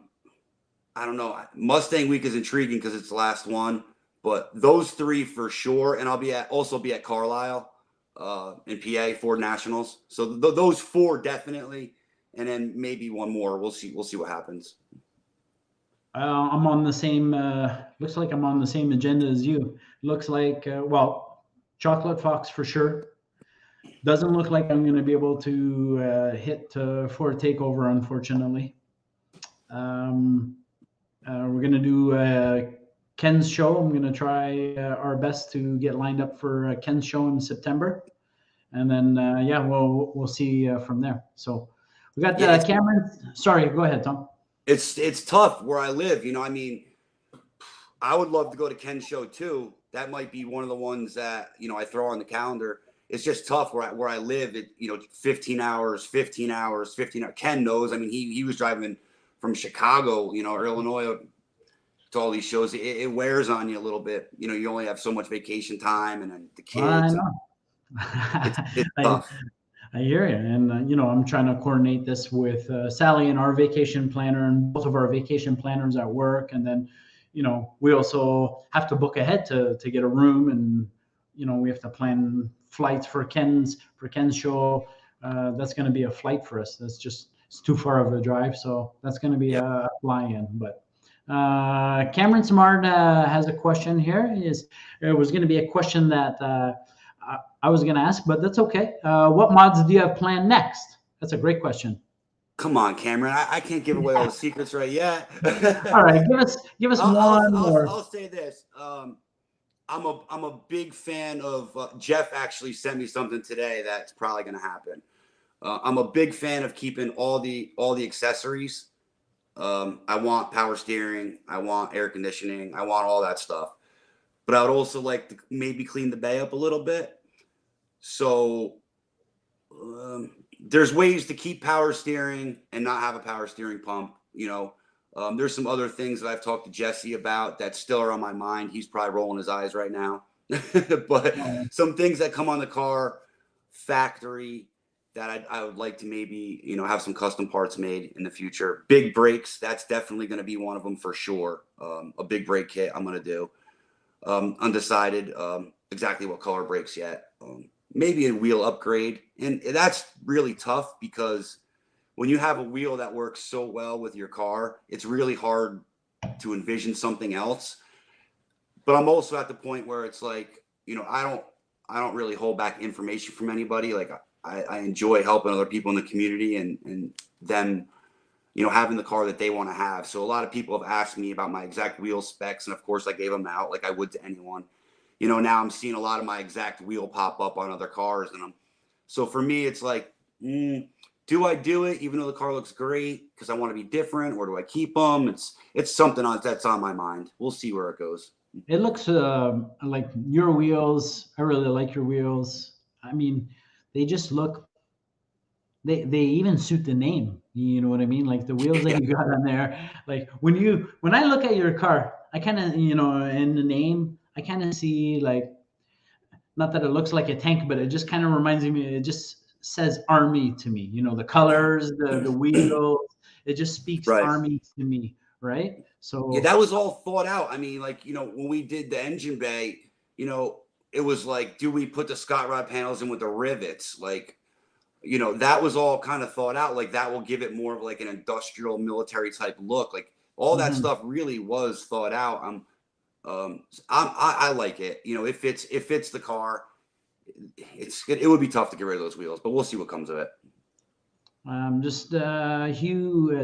Speaker 3: don't know. Mustang Week is intriguing because it's the last one, but those 3 for sure. And I'll also be at Carlisle in PA, Ford Nationals. So those 4 definitely, and then maybe 1 more. We'll see what happens.
Speaker 1: I'm on the same. Looks like I'm on the same agenda as you. Looks like Chocolate Fox for sure. Doesn't look like I'm going to be able to hit Ford Takeover, unfortunately. We're going to do Ken's show. I'm going to try our best to get lined up for Ken's show in September, and then we'll see from there. So we got Cameron. Sorry, go ahead, Tom.
Speaker 3: It's tough where I live. I mean, I would love to go to Ken's show too. That might be one of the ones that I throw on the calendar. It's just tough where I live. 15 hours. Ken knows. I mean, he was driving from Chicago, or Illinois, to all these shows. It wears on you a little bit. You only have so much vacation time, and then the kids.
Speaker 1: I know.
Speaker 3: It's tough.
Speaker 1: I hear you, and I'm trying to coordinate this with Sally and our vacation planner, and both of our vacation planners at work, and then we also have to book ahead to get a room, and we have to plan flights for Ken's show. That's going to be a flight for us. It's too far of a drive, so that's going to be a fly-in. But Cameron Smart has a question here. It was going to be a question that I was going to ask, but that's okay. What mods do you have planned next? That's a great question.
Speaker 3: Come on, Cameron. I can't give away all the secrets right yet.
Speaker 1: All right, give us one more.
Speaker 3: I'll say this. I'm a big fan of Jeff. Actually sent me something today that's probably going to happen. I'm a big fan of keeping all the accessories. I want power steering. I want air conditioning. I want all that stuff. But I would also like to maybe clean the bay up a little bit. So there's ways to keep power steering and not have a power steering pump. There's some other things that I've talked to Jesse about that still are on my mind. He's probably rolling his eyes right now. But some things that come on the car factory that I would like to maybe, have some custom parts made in the future. Big brakes, that's definitely going to be one of them for sure. A big brake kit I'm going to do. Undecided exactly what color brakes yet. Maybe a wheel upgrade. And that's really tough because when you have a wheel that works so well with your car, it's really hard to envision something else. But I'm also at the point where it's like, I don't really hold back information from anybody. Like I enjoy helping other people in the community and them, having the car that they want to have. So a lot of people have asked me about my exact wheel specs. And of course I gave them out like I would to anyone. Now I'm seeing a lot of my exact wheel pop up on other cars. So for me, it's like, do I do it even though the car looks great because I want to be different, or do I keep them? It's something that's on my mind. We'll see where it goes.
Speaker 1: It looks like your wheels. I really like your wheels. I mean, they just look. They even suit the name. You know what I mean? Like the wheels that you got on there. Like when I look at your car, I kind of in the name, I kind of see like, not that it looks like a tank, but it just kind of reminds me. It just says Army to me. The colors, the wheels. It just speaks Army to me, right? So
Speaker 3: yeah, that was all thought out. I mean, like when we did the engine bay, it was like, do we put the Scott Rod panels in with the rivets? Like, that was all kind of thought out. Like that will give it more of like an industrial military type look. Like all that stuff really was thought out. I like it. It fits the car. It would be tough to get rid of those wheels, but we'll see what comes of it.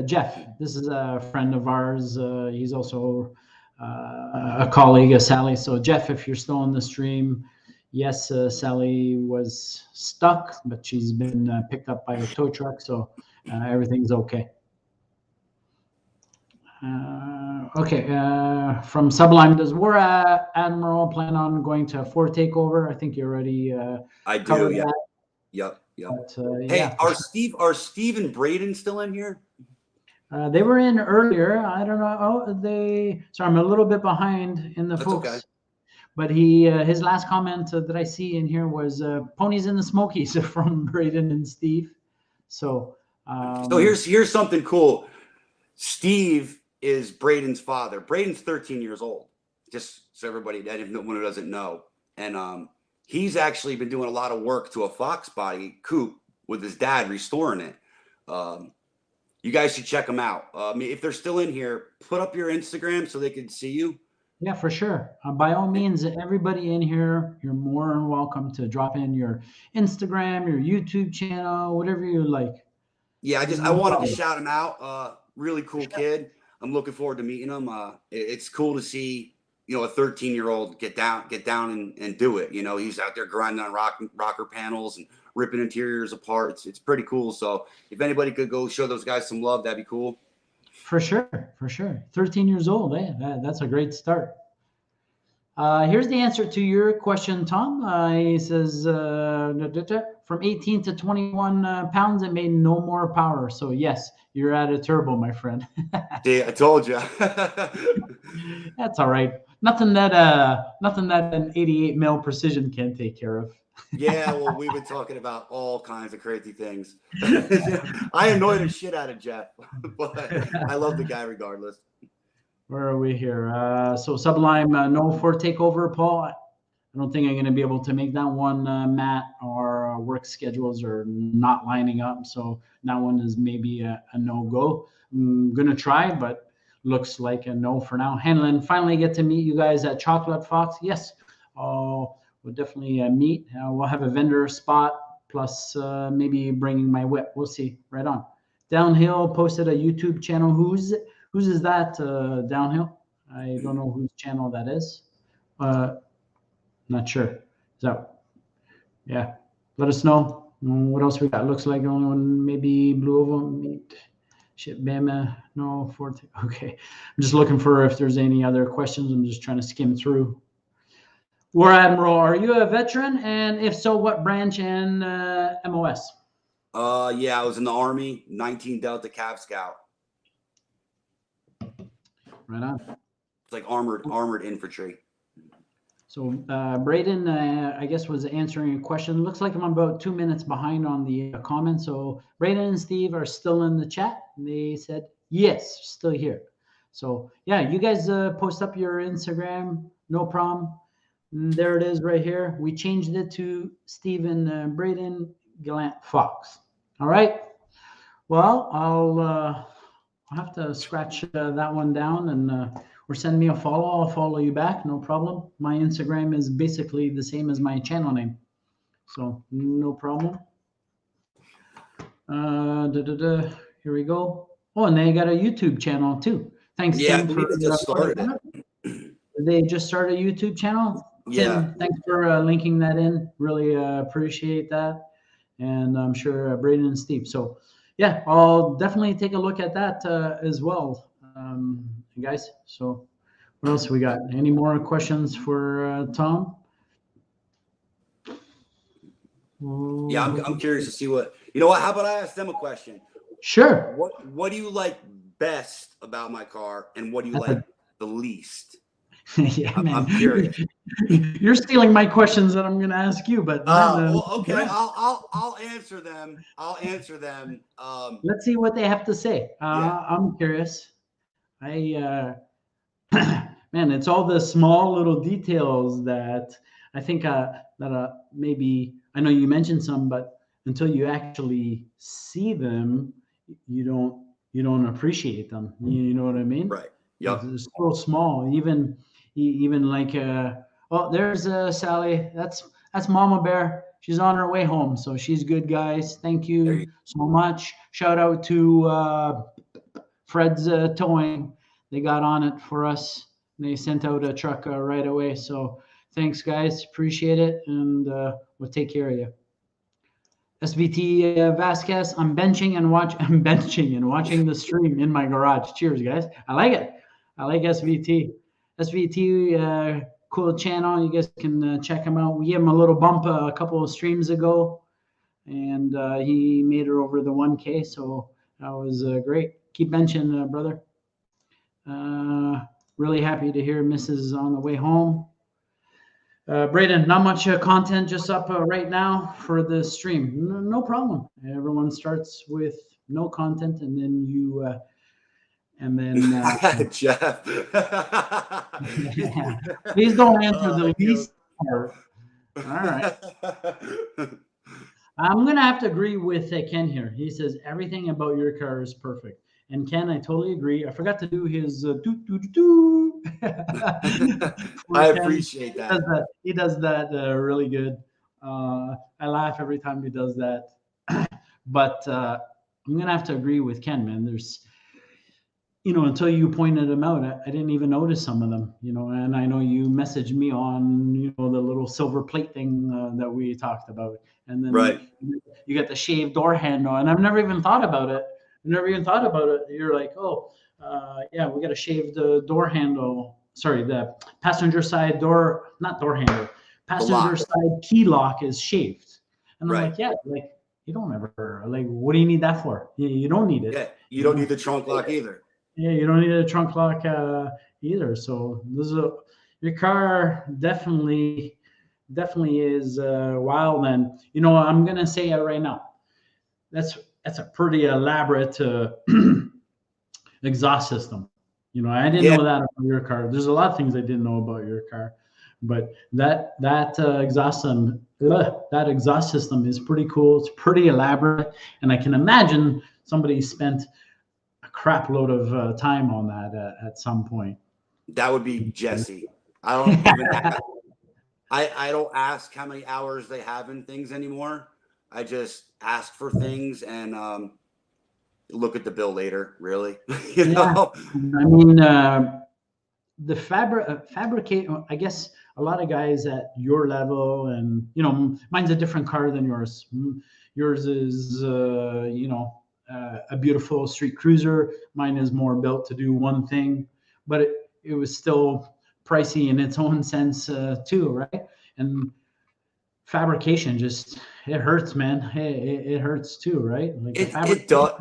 Speaker 1: Jeff, this is a friend of ours. He's also a colleague of Sally. So Jeff, if you're still on the stream, yes, Sally was stuck, but she's been picked up by a tow truck, so everything's okay. Okay, from Sublime, does War Admiral plan on going to 4 takeover? I think you already
Speaker 3: I do.
Speaker 1: covered
Speaker 3: Yeah.
Speaker 1: that.
Speaker 3: Yep.
Speaker 1: But,
Speaker 3: Hey,
Speaker 1: yeah,
Speaker 3: are Steve and Braden still in here?
Speaker 1: they were in earlier. I don't know. Oh, sorry, I'm a little bit behind in the
Speaker 3: That's
Speaker 1: folks.
Speaker 3: okay.
Speaker 1: But his last comment that I see in here was ponies in the Smokies from Braden and Steve. So
Speaker 3: here's something cool. Steve is Braden's father. Braden's 13 years old. Just so everybody, anyone who doesn't know, and he's actually been doing a lot of work to a Fox body coupe with his dad, restoring it. You guys should check them out. If they're still in here, put up your Instagram so they can see you.
Speaker 1: Yeah, for sure. By all means, everybody in here, you're more than welcome to drop in your Instagram, your YouTube channel, whatever you like.
Speaker 3: Yeah, I wanted to shout him out. Really cool kid. I'm looking forward to meeting him. It's cool to see, a 13-year-old get down and do it. He's out there grinding on rocker panels and ripping interiors apart. It's pretty cool. So if anybody could go show those guys some love, that'd be cool.
Speaker 1: For sure, for sure. 13 years old, that's a great start. Here's the answer to your question, Tom. He says, from 18 to 21 pounds, it made no more power. So yes, you're at a turbo, my friend.
Speaker 3: Yeah, I told you.
Speaker 1: That's all right. Nothing that an 88 mil precision can't take care of.
Speaker 3: Yeah, well, we've been talking about all kinds of crazy things. I annoy the shit out of Jeff, but I love the guy regardless.
Speaker 1: Where are we here? So Sublime, no 4 takeover, Paul. I don't think I'm going to be able to make that one, Matt. Our work schedules are not lining up, so that one is maybe a no-go. I'm going to try, but looks like a no for now. Hanlon, finally get to meet you guys at Chocolate Fox. Yes, we'll definitely meet. We'll have a vendor spot, plus maybe bringing my whip. We'll see. Right on. Downhill posted a YouTube channel. Whose is that, Downhill? I don't know whose channel that is. Not sure. So, yeah, let us know. What else we got? Looks like the only one, maybe Blue Oval meat. Shit, Bama. No, 4. Okay. I'm just looking for if there's any other questions. I'm just trying to skim through. War Admiral, are you a veteran? And if so, what branch and MOS?
Speaker 3: Yeah, I was in the Army, 19 Delta Cav Scout.
Speaker 1: Right on.
Speaker 3: It's like armored infantry.
Speaker 1: So Braden, I guess, was answering a question. Looks like I'm about 2 minutes behind on the comments. So Braden and Steve are still in the chat. They said, yes, still here. So yeah, you guys post up your Instagram, no problem. And there it is right here. We changed it to Stephen Braden Gallant Fox. All right. Well, I'll have to scratch that one down, and or send me a follow. I'll follow you back, no problem. My Instagram is basically the same as my channel name, so no problem. Here we go. Oh, and they got a YouTube channel too. Thanks,
Speaker 3: Yeah,
Speaker 1: Tim,
Speaker 3: I believe they just started
Speaker 1: it. They just started a YouTube channel.
Speaker 3: Yeah.
Speaker 1: Tim, thanks for linking that in. Really appreciate that, and I'm sure Braden and Steve. So yeah, I'll definitely take a look at that as well, guys. So what else we got? Any more questions for Tom?
Speaker 3: Yeah, I'm curious to see what, what, how about I ask them a question?
Speaker 1: Sure.
Speaker 3: What do you like best about my car, and what do you like the least?
Speaker 1: Yeah,
Speaker 3: I'm curious.
Speaker 1: You're stealing my questions that I'm going to ask you, but
Speaker 3: well, okay, I'll answer them.
Speaker 1: Let's see what they have to say.
Speaker 3: Yeah.
Speaker 1: I'm curious. Man, it's all the small little details that I think that maybe, I know you mentioned some, but until you actually see them, you don't appreciate them. You know what I mean?
Speaker 3: Right. Yeah.
Speaker 1: It's so small. Even like oh, there's Sally. That's Mama Bear. She's on her way home, so she's good, guys. Thank you so much. Shout out to Fred's Towing. They got on it for us. They sent out a truck right away. So Thanks, guys. Appreciate it, and we'll take care of you. SVT Vasquez, I'm benching and watching the stream in my garage. Cheers, guys. I like it. I like SVT. SVT, cool channel. You guys can check him out. We gave him a little bump a couple of streams ago, and he made it over the 1K. So that was great. Keep benching, brother. Really happy to hear Mrs. on the way home. Braden, not much content just up right now for the stream. No problem. Everyone starts with no content, and then you, and then
Speaker 3: Jeff.
Speaker 1: Please don't answer the least part. All right. I'm gonna have to agree with Ken here. He says everything about your car is perfect. And Ken, I totally agree. I forgot to do his doo.
Speaker 3: I appreciate that.
Speaker 1: He does that really good. I laugh every time he does that. But I'm gonna have to agree with Ken, man. There's, until you pointed them out, I didn't even notice some of them. And I know you messaged me on, the little silver plate thing that we talked about, and then
Speaker 3: right.
Speaker 1: You got the shaved door handle, and I've never even thought about it. You're like, oh, yeah, we got to shave the door handle. Sorry, the passenger side door, not door handle, passenger side key lock is shaved. And I'm like, yeah, like you don't ever, like, what do you need that for? You don't need it.
Speaker 3: Yeah, you don't need the trunk lock either.
Speaker 1: Yeah, you don't need a trunk lock either. So your car definitely is wild. And I'm gonna say it right now. That's a pretty elaborate exhaust system. I didn't know that about your car. There's a lot of things I didn't know about your car, but that exhaust system is pretty cool. It's pretty elaborate, and I can imagine somebody spent a crap load of time on that at some point.
Speaker 3: That would be Jesse. I don't even I don't ask how many hours they have in things anymore. I just ask for things and look at the bill later, really. you know?
Speaker 1: I mean, the fabricate, I guess a lot of guys at your level, and, mine's a different car than yours. Yours is, a beautiful street cruiser. Mine is more built to do one thing, but it was still pricey in its own sense too, right? And fabrication it hurts, man. It hurts too, right? Like
Speaker 3: it does.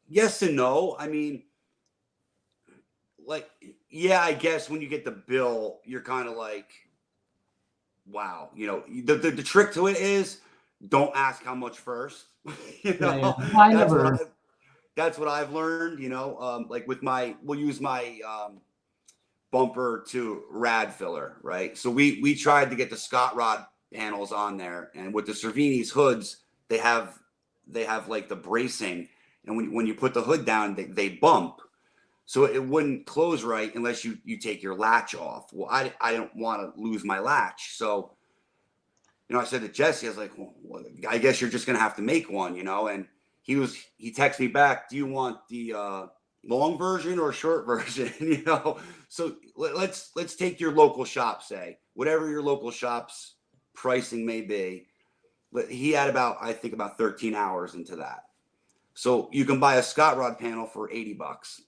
Speaker 3: Yes and no. I mean, like, yeah, I guess when you get the bill, you're kind of like, wow. The trick to it is don't ask how much first. That's what I've learned. Like with we'll use my bumper to rad filler, right? So we tried to get the Scott Rod panels on there, and with the Cervini's hoods, they have like the bracing, and when you put the hood down, they bump, so it wouldn't close right unless you take your latch off. Well, I don't want to lose my latch, so I said to Jesse, I was like, well, I guess you're just gonna have to make one, and he texted me back, do you want the long version or short version? So let's take your local shop, say whatever your local shop's pricing may be. But he had about 13 hours into that. So you can buy a Scott Rod panel for $80.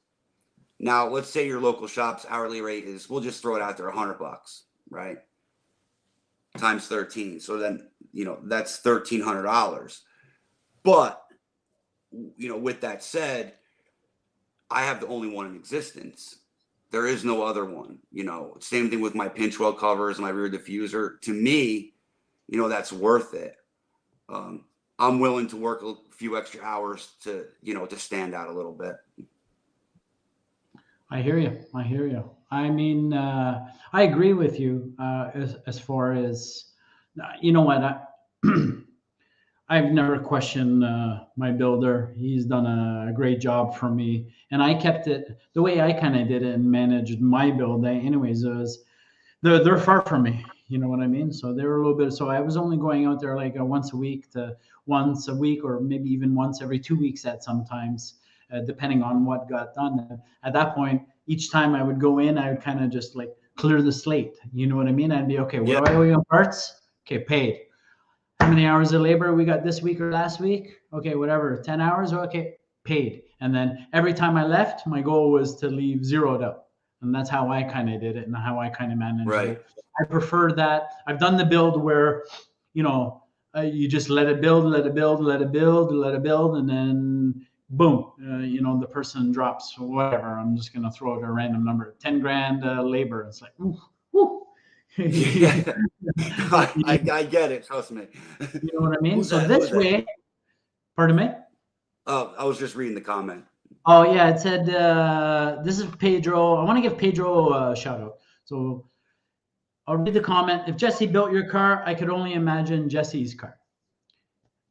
Speaker 3: Now let's say your local shop's hourly rate is, we'll just throw it out there, $100, right? Times 13. So then, that's $1,300. But, with that said, I have the only one in existence. There is no other one. Same thing with my pinch weld covers and my rear diffuser. To me, that's worth it. I'm willing to work a few extra hours to stand out a little bit. I hear
Speaker 1: you. I mean, I agree with you as far as, what, I've never questioned my builder. He's done a great job for me, and I kept it the way I kind of did it and managed my build. Anyways, they're far from me. You know what I mean? So they were a little bit. So I was only going out there like once a week, or maybe even once every 2 weeks at sometimes, depending on what got done. At that point, each time I would go in, I would kind of just like clear the slate. You know what I mean? I'd be okay. What
Speaker 3: Yeah.
Speaker 1: do I owe you on parts? Okay, paid. How many hours of labor we got this week or last week? Okay, whatever. 10 hours. Okay, paid. And then every time I left, my goal was to leave zeroed out. And that's how I kind of did it and how I kind of managed it. I prefer that. I've done the build where, you know, you just let it build, let it build, let it build, let it build, and then boom, you know, the person drops whatever. I'm just going to throw out a random number, 10 grand labor. It's like, ooh, woo.
Speaker 3: Yeah. I get it. Trust me.
Speaker 1: You know what I mean? So this way, pardon me?
Speaker 3: Oh, I was just reading the comment.
Speaker 1: Oh, yeah. It said, this is Pedro. I want to give Pedro a shout out. So I'll read the comment. If Jesse built your car, I could only imagine Jesse's car.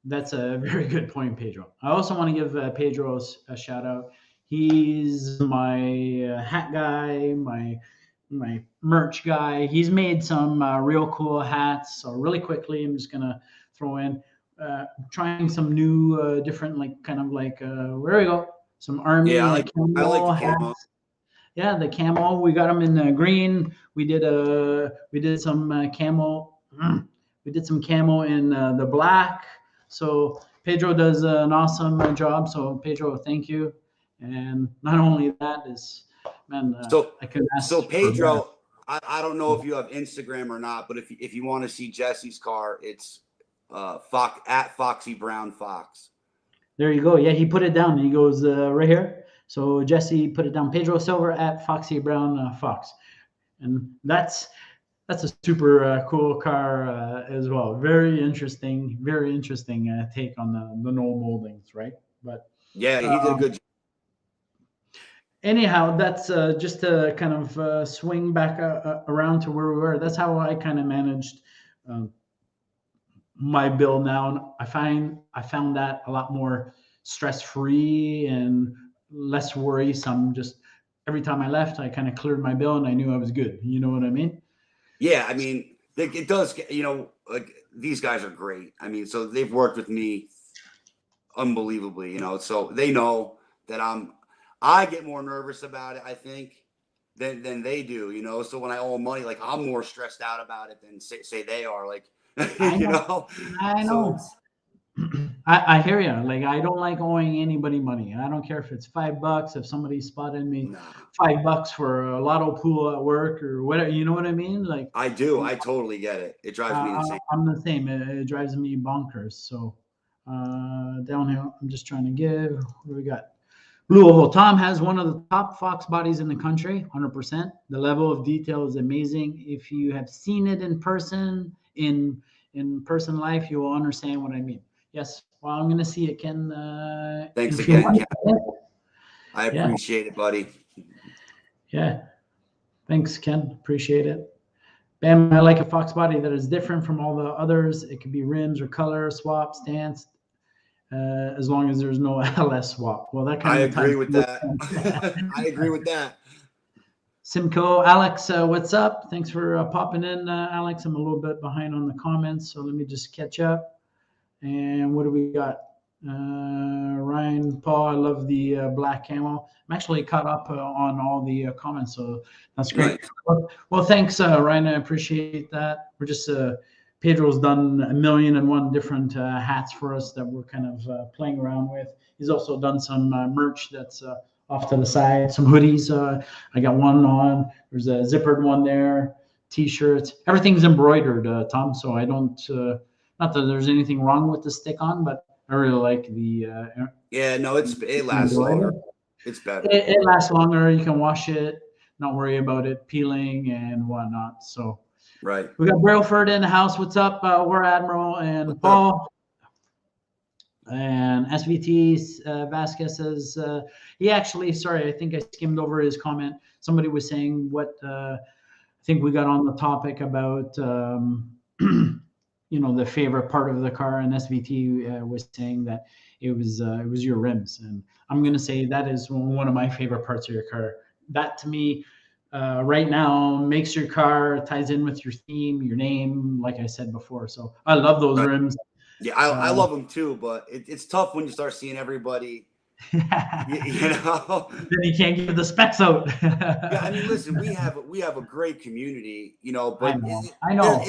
Speaker 1: That's a very good point, Pedro. I also want to give Pedro a shout out. He's my hat guy, my merch guy. He's made some real cool hats. So really quickly, I'm just gonna throw in trying some new different where we go, some army camo
Speaker 3: I like the
Speaker 1: hats.
Speaker 3: camo.
Speaker 1: Yeah, the camo. We got them in green. We did some camo. We did some camo in the black. So Pedro does an awesome job. So Pedro, thank you. And not only that is, man. I could ask.
Speaker 3: So Pedro, I don't know if you have Instagram or not, but if you want to see Jesse's car, it's at Foxy Brown Fox.
Speaker 1: There you go. Yeah, he put it down. He goes right here. So Jesse put it down. Pedro Silver at Foxy Brown Fox, and that's a super cool car as well. Very interesting take on the no moldings, right? But
Speaker 3: yeah, he did a good job.
Speaker 1: Anyhow, that's just to kind of swing back around to where we were. That's how I kind of managed my build now. I found that a lot more stress-free and less worrisome. Just every time I left, I kind of cleared my bill and I knew I was good. You know what I mean?
Speaker 3: Yeah, I mean, it does, you know, like these guys are great. I mean, so they've worked with me unbelievably, you know, so they know that I get more nervous about it, I think, than they do, you know. So when I owe them money, like I'm more stressed out about it than say they are, like, you know.
Speaker 1: I know. So I hear you. Like, I don't like owing anybody money. I don't care if it's $5 if somebody spotted me. $5 for a lotto pool at work or whatever. You know what I mean? Like,
Speaker 3: I do. I totally get it. It drives me insane.
Speaker 1: I'm the same. It drives me bonkers. So down here, I'm just trying to give. What do we got? Blue Oval. Tom has one of the top Fox bodies in the country, 100%. The level of detail is amazing. If you have seen it in person, in person life, you will understand what I mean. Yes. Well, I'm going to see it, Ken.
Speaker 3: Thanks again, Ken. I appreciate it, buddy.
Speaker 1: Yeah. Thanks, Ken. Appreciate it. Bam, I like a Fox body that is different from all the others. It could be rims or color, swap, stance, as long as there's no LS swap. Well, that kind of
Speaker 3: I agree with that. I agree with that.
Speaker 1: Simcoe, Alex, what's up? Thanks for popping in, Alex. I'm a little bit behind on the comments, so let me just catch up. And what do we got? Ryan, Paul, I love the black camo. I'm actually caught up on all the comments, so that's great. Right. Well, thanks, Ryan. I appreciate that. We're just Pedro's done 1,000,001 different hats for us that we're kind of playing around with. He's also done some merch that's off to the side, some hoodies. I got one on. There's a zippered one there. T-shirts. Everything's embroidered, Tom. So I don't. Not that there's anything wrong with the stick-on, but I really like the.
Speaker 3: Yeah, no, it lasts longer. It's better.
Speaker 1: It lasts longer. You can wash it, not worry about it peeling and whatnot. So.
Speaker 3: Right.
Speaker 1: We got Brailford in the house. What's up? We're Admiral and what's Paul. Up? And SVT Vasquez says he actually. Sorry, I think I skimmed over his comment. Somebody was saying what I think we got on the topic about. You know, the favorite part of the car, and SVT was saying that it was your rims, and I'm gonna say that is one of my favorite parts of your car. That to me, right now, makes your car, ties in with your theme, your name, like I said before. So I love those rims.
Speaker 3: Yeah, I love them too, but it's tough when you start seeing everybody You know,
Speaker 1: then you can't give the specs out.
Speaker 3: yeah. I mean, listen, we have a great community, you know, but
Speaker 1: I know.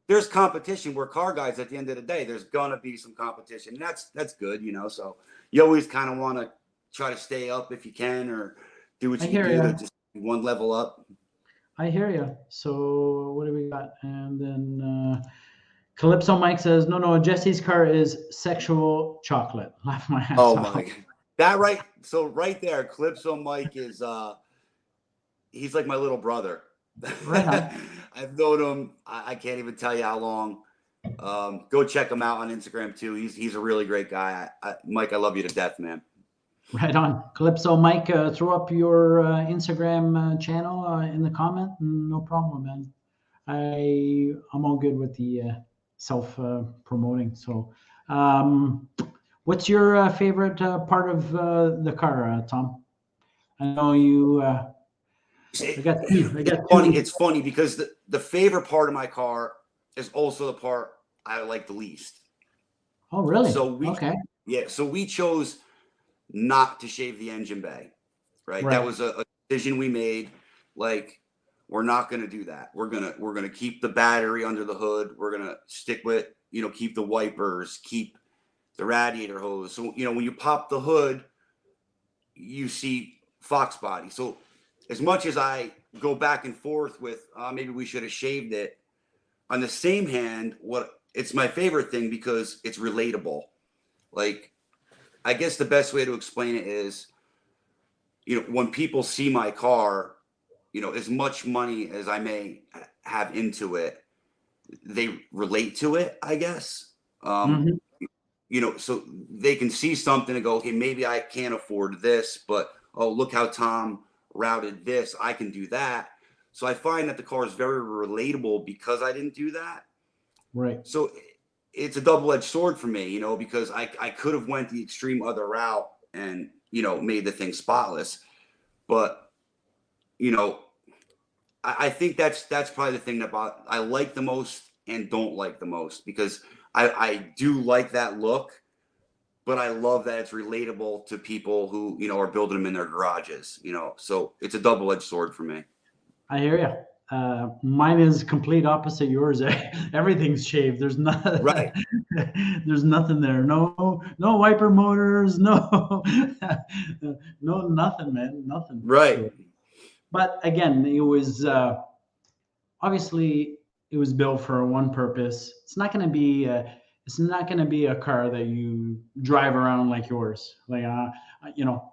Speaker 3: There's competition. We're car guys at the end of the day. There's gonna be some competition. And that's good, you know. So you always kind of want to try to stay up if you can, or do what you can do to just one level up.
Speaker 1: I hear you. So what do we got? And then Calypso Mike says, no, Jesse's car is sexual chocolate. Laugh my ass off.
Speaker 3: My God. That right. So right there, Calypso Mike is he's like my little brother.
Speaker 1: Right on.
Speaker 3: I've known him. I can't even tell you how long. Go check him out on Instagram too. He's a really great guy. Mike, I love you to death, man.
Speaker 1: Right on. Calypso Mike, throw up your Instagram channel in the comment. No problem, man. I'm all good with the self promoting. So, what's your favorite part of the car, Tom? I know you.
Speaker 3: It's funny because the favorite part of my car is also the part I like the least.
Speaker 1: Oh, really?
Speaker 3: So we chose not to shave the engine bay, right? That was a decision we made. Like, we're not going to do that. We're gonna keep the battery under the hood. We're gonna stick with, you know, keep the wipers, keep the radiator hose. So, you know, when you pop the hood, you see Fox body. So as much as I go back and forth with maybe we should have shaved it, on the same hand, it's my favorite thing because it's relatable. Like, I guess the best way to explain it is, you know, when people see my car, you know, as much money as I may have into it, they relate to it, I guess. You know, so they can see something and go, okay, maybe I can't afford this, but oh, look how Tom routed this. I can do that. So I find that the car is very relatable because I didn't do that.
Speaker 1: Right.
Speaker 3: So it's a double-edged sword for me, you know, because I could have went the extreme other route and, you know, made the thing spotless. But, you know, I think that's probably the thing that I like the most and don't like the most, because I do like that look, but I love that it's relatable to people who, you know, are building them in their garages, you know. So it's a double-edged sword for me.
Speaker 1: I hear you. Mine is complete opposite yours. Everything's shaved. There's nothing.
Speaker 3: Right.
Speaker 1: There's nothing there. No wiper motors. No, no, nothing, man. Nothing.
Speaker 3: Right.
Speaker 1: So, but again, it was obviously it was built for one purpose. It's not going to be. It's not going to be a car that you drive around like yours. Like, you know,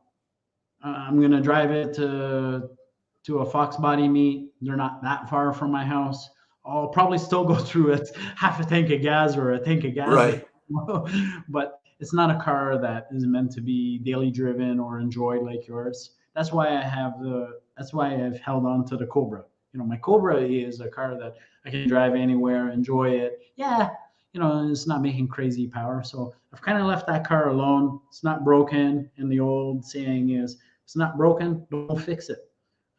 Speaker 1: I'm going to drive it to a Fox body meet. They're not that far from my house. I'll probably still go through it, half a tank of gas or a tank of gas.
Speaker 3: Right.
Speaker 1: But it's not a car that is meant to be daily driven or enjoyed like yours. That's why I've held on to the Cobra. You know, my Cobra is a car that I can drive anywhere, enjoy it. Yeah, you know, it's not making crazy power. So I've kind of left that car alone. It's not broken. And the old saying is, it's not broken, don't fix it.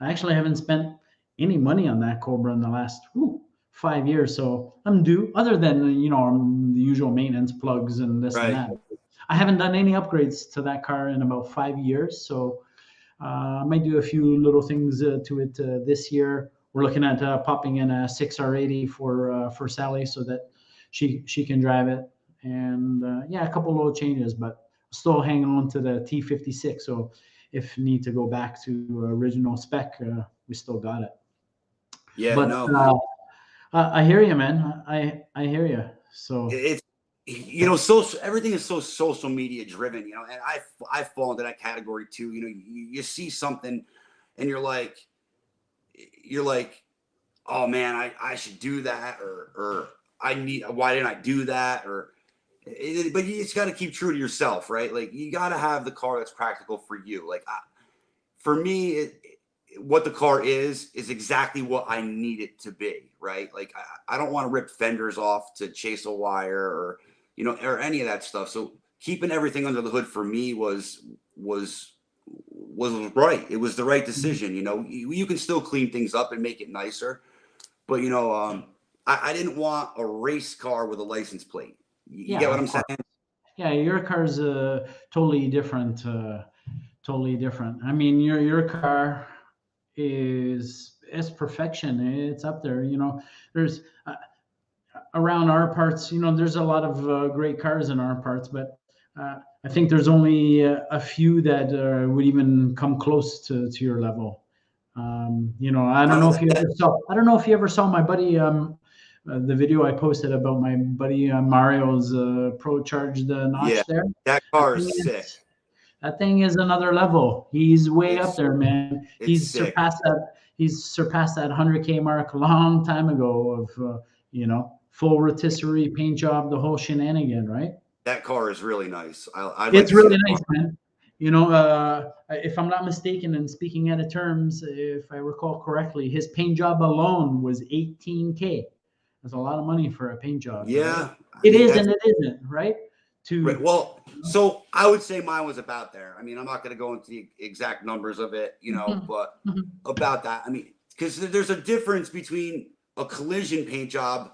Speaker 1: I actually haven't spent any money on that Cobra in the last 5 years. So I'm due, other than, you know, the usual maintenance plugs and this and that. I haven't done any upgrades to that car in about 5 years. So I might do a few little things to it this year. We're looking at popping in a 6R80 for Sally so that she can drive it. And yeah, a couple little changes, but still hanging on to the T56. So if need to go back to original spec, we still got it.
Speaker 3: Yeah,
Speaker 1: but
Speaker 3: no.
Speaker 1: I hear you, man. I hear you. So
Speaker 3: it's, you know, everything is so social media driven, you know, and I fall into that category too. You know, you see something and you're like, oh man, I should do that, or why didn't I do that? But you just got to keep true to yourself, right? Like, you got to have the car that's practical for you. Like, for me, what the car is exactly what I need it to be, right? Like, I don't want to rip fenders off to chase a wire, or, you know, or any of that stuff. So keeping everything under the hood for me was right. It was the right decision. You know, you can still clean things up and make it nicer, but, you know, I didn't want a race car with a license plate. You get what I'm saying?
Speaker 1: yeah, your car's totally different. Totally different. I mean, your car is perfection. It's up there. You know, there's around our parts. You know, there's a lot of great cars in our parts, but I think there's only a few that would even come close to your level. You know, I don't know if you ever saw. I don't know if you ever saw my buddy. The video I posted about my buddy Mario's Pro Charged notch there.
Speaker 3: That car is sick.
Speaker 1: That thing is another level. He's way
Speaker 3: It's-
Speaker 1: up there, man.
Speaker 3: It's sick.
Speaker 1: He's surpassed that 100K mark a long time ago of you know, full rotisserie, paint job, the whole shenanigan, right?
Speaker 3: That car is really nice.
Speaker 1: It's really nice, man. You know, if I'm not mistaken, and speaking out of terms, if I recall correctly, his paint job alone was 18K. That's a lot of money for a paint job.
Speaker 3: Yeah,
Speaker 1: right? It is and it isn't, right?
Speaker 3: Right. Well, so I would say mine was about there. I mean, I'm not going to go into the exact numbers of it, you know, but about that. I mean, because there's a difference between a collision paint job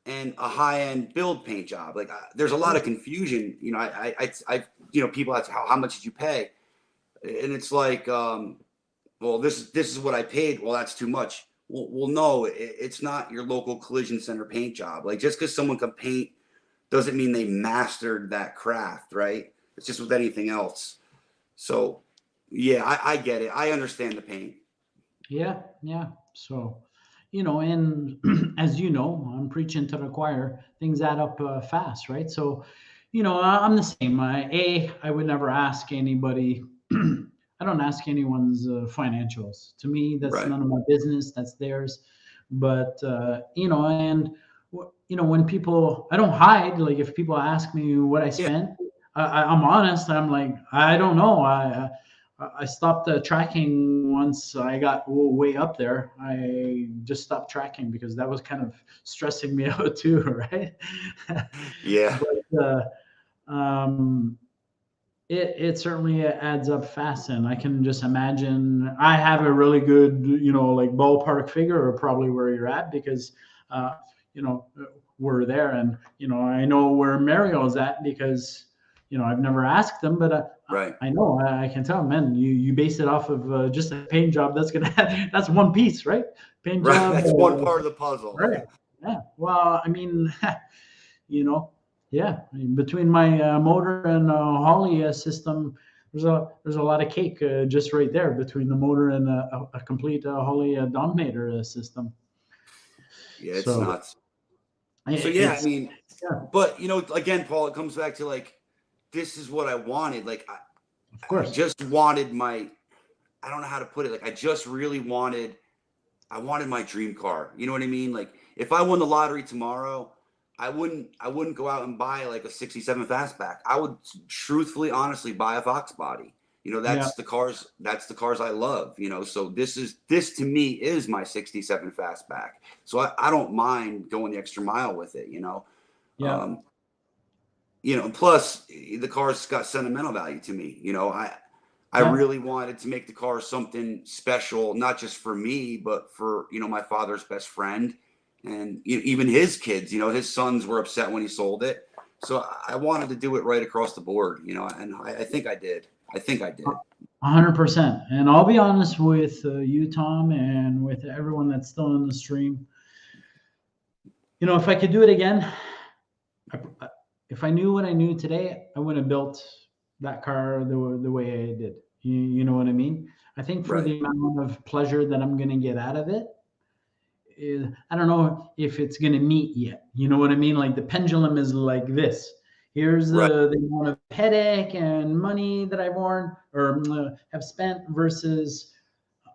Speaker 3: and a high-end build paint job. Like, there's a lot of confusion. You know, I you know, people ask how much did you pay, and it's like, well, this is what I paid. Well, that's too much. Well, no, it's not your local collision center paint job. Like, just because someone can paint doesn't mean they mastered that craft, right? It's just with anything else. So, yeah, I get it. I understand the pain.
Speaker 1: Yeah, yeah. So, you know, and as you know, I'm preaching to the choir. Things add up fast, right? So, you know, I'm the same. I would never ask anybody. I don't ask anyone's financials. To me, that's none of my business. That's theirs. But you know, and you know, when people, I don't hide. Like if people ask me what I spent, I'm honest. I'm like, I don't know. I stopped tracking once I got way up there. I just stopped tracking because that was kind of stressing me out too, right?
Speaker 3: Yeah.
Speaker 1: But it certainly adds up fast, and I can just imagine. I have a really good, you know, like ballpark figure, or probably where you're at, because you know, we're there, and you know, I know where Mario's at because you know, I've never asked them, but I know, I can tell, man. You base it off of just a paint job. That's that's one piece, right? Paint job.
Speaker 3: That's one part of the puzzle.
Speaker 1: Right. Yeah. Well, I mean, you know, yeah. I mean, between my motor and Holly system, there's a lot of cake just right there between the motor and a complete Holly Dominator system.
Speaker 3: Yeah, it's nuts. So yeah, I mean, but you know, again, Paul, it comes back to like, this is what I wanted. Like,
Speaker 1: of course,
Speaker 3: I just wanted I don't know how to put it. Like, I just really wanted my dream car. You know what I mean? Like, if I won the lottery tomorrow, I wouldn't go out and buy like a 67 fastback. I would truthfully, honestly buy a Fox body. You know, that's the cars I love, you know. So this to me is my 67 fastback. So I don't mind going the extra mile with it, you know.
Speaker 1: Yeah.
Speaker 3: You know, plus the car's got sentimental value to me. You know, I really wanted to make the car something special, not just for me, but for, you know, my father's best friend and even his kids. You know, his sons were upset when he sold it. So I wanted to do it right across the board, you know, and I think I did.
Speaker 1: 100%. And I'll be honest with you, Tom, and with everyone that's still in the stream. You know, if I could do it again, if I knew what I knew today, I would have built that car the way I did. You know what I mean? I think for the amount of pleasure that I'm going to get out of it, I don't know if it's going to meet yet. You know what I mean? Like the pendulum is like this. Here's the amount of headache and money that I've worn or have spent versus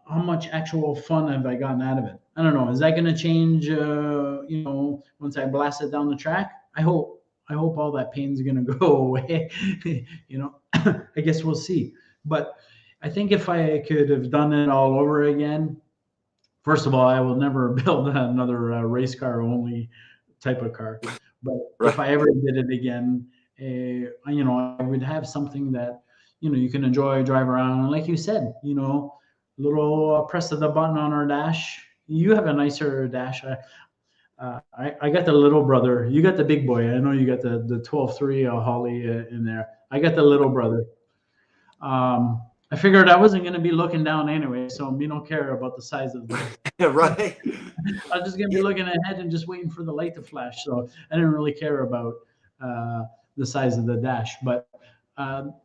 Speaker 1: how much actual fun have I gotten out of it. I don't know. Is that going to change, you know, once I blast it down the track? I hope all that pain's going to go away. You know, I guess we'll see. But I think if I could have done it all over again, first of all, I will never build another race car only type of car. But if I ever did it again, you know, I would have something that, you know, you can enjoy, drive around. And like you said, you know, little press of the button on our dash. You have a nicer dash. I got the little brother. You got the big boy. I know you got the 12.3 Holly in there. I got the little brother. I figured I wasn't going to be looking down anyway, so me don't care about the size of the.
Speaker 3: Right.
Speaker 1: I was just going to be looking ahead and just waiting for the light to flash. So I didn't really care about the size of the dash. But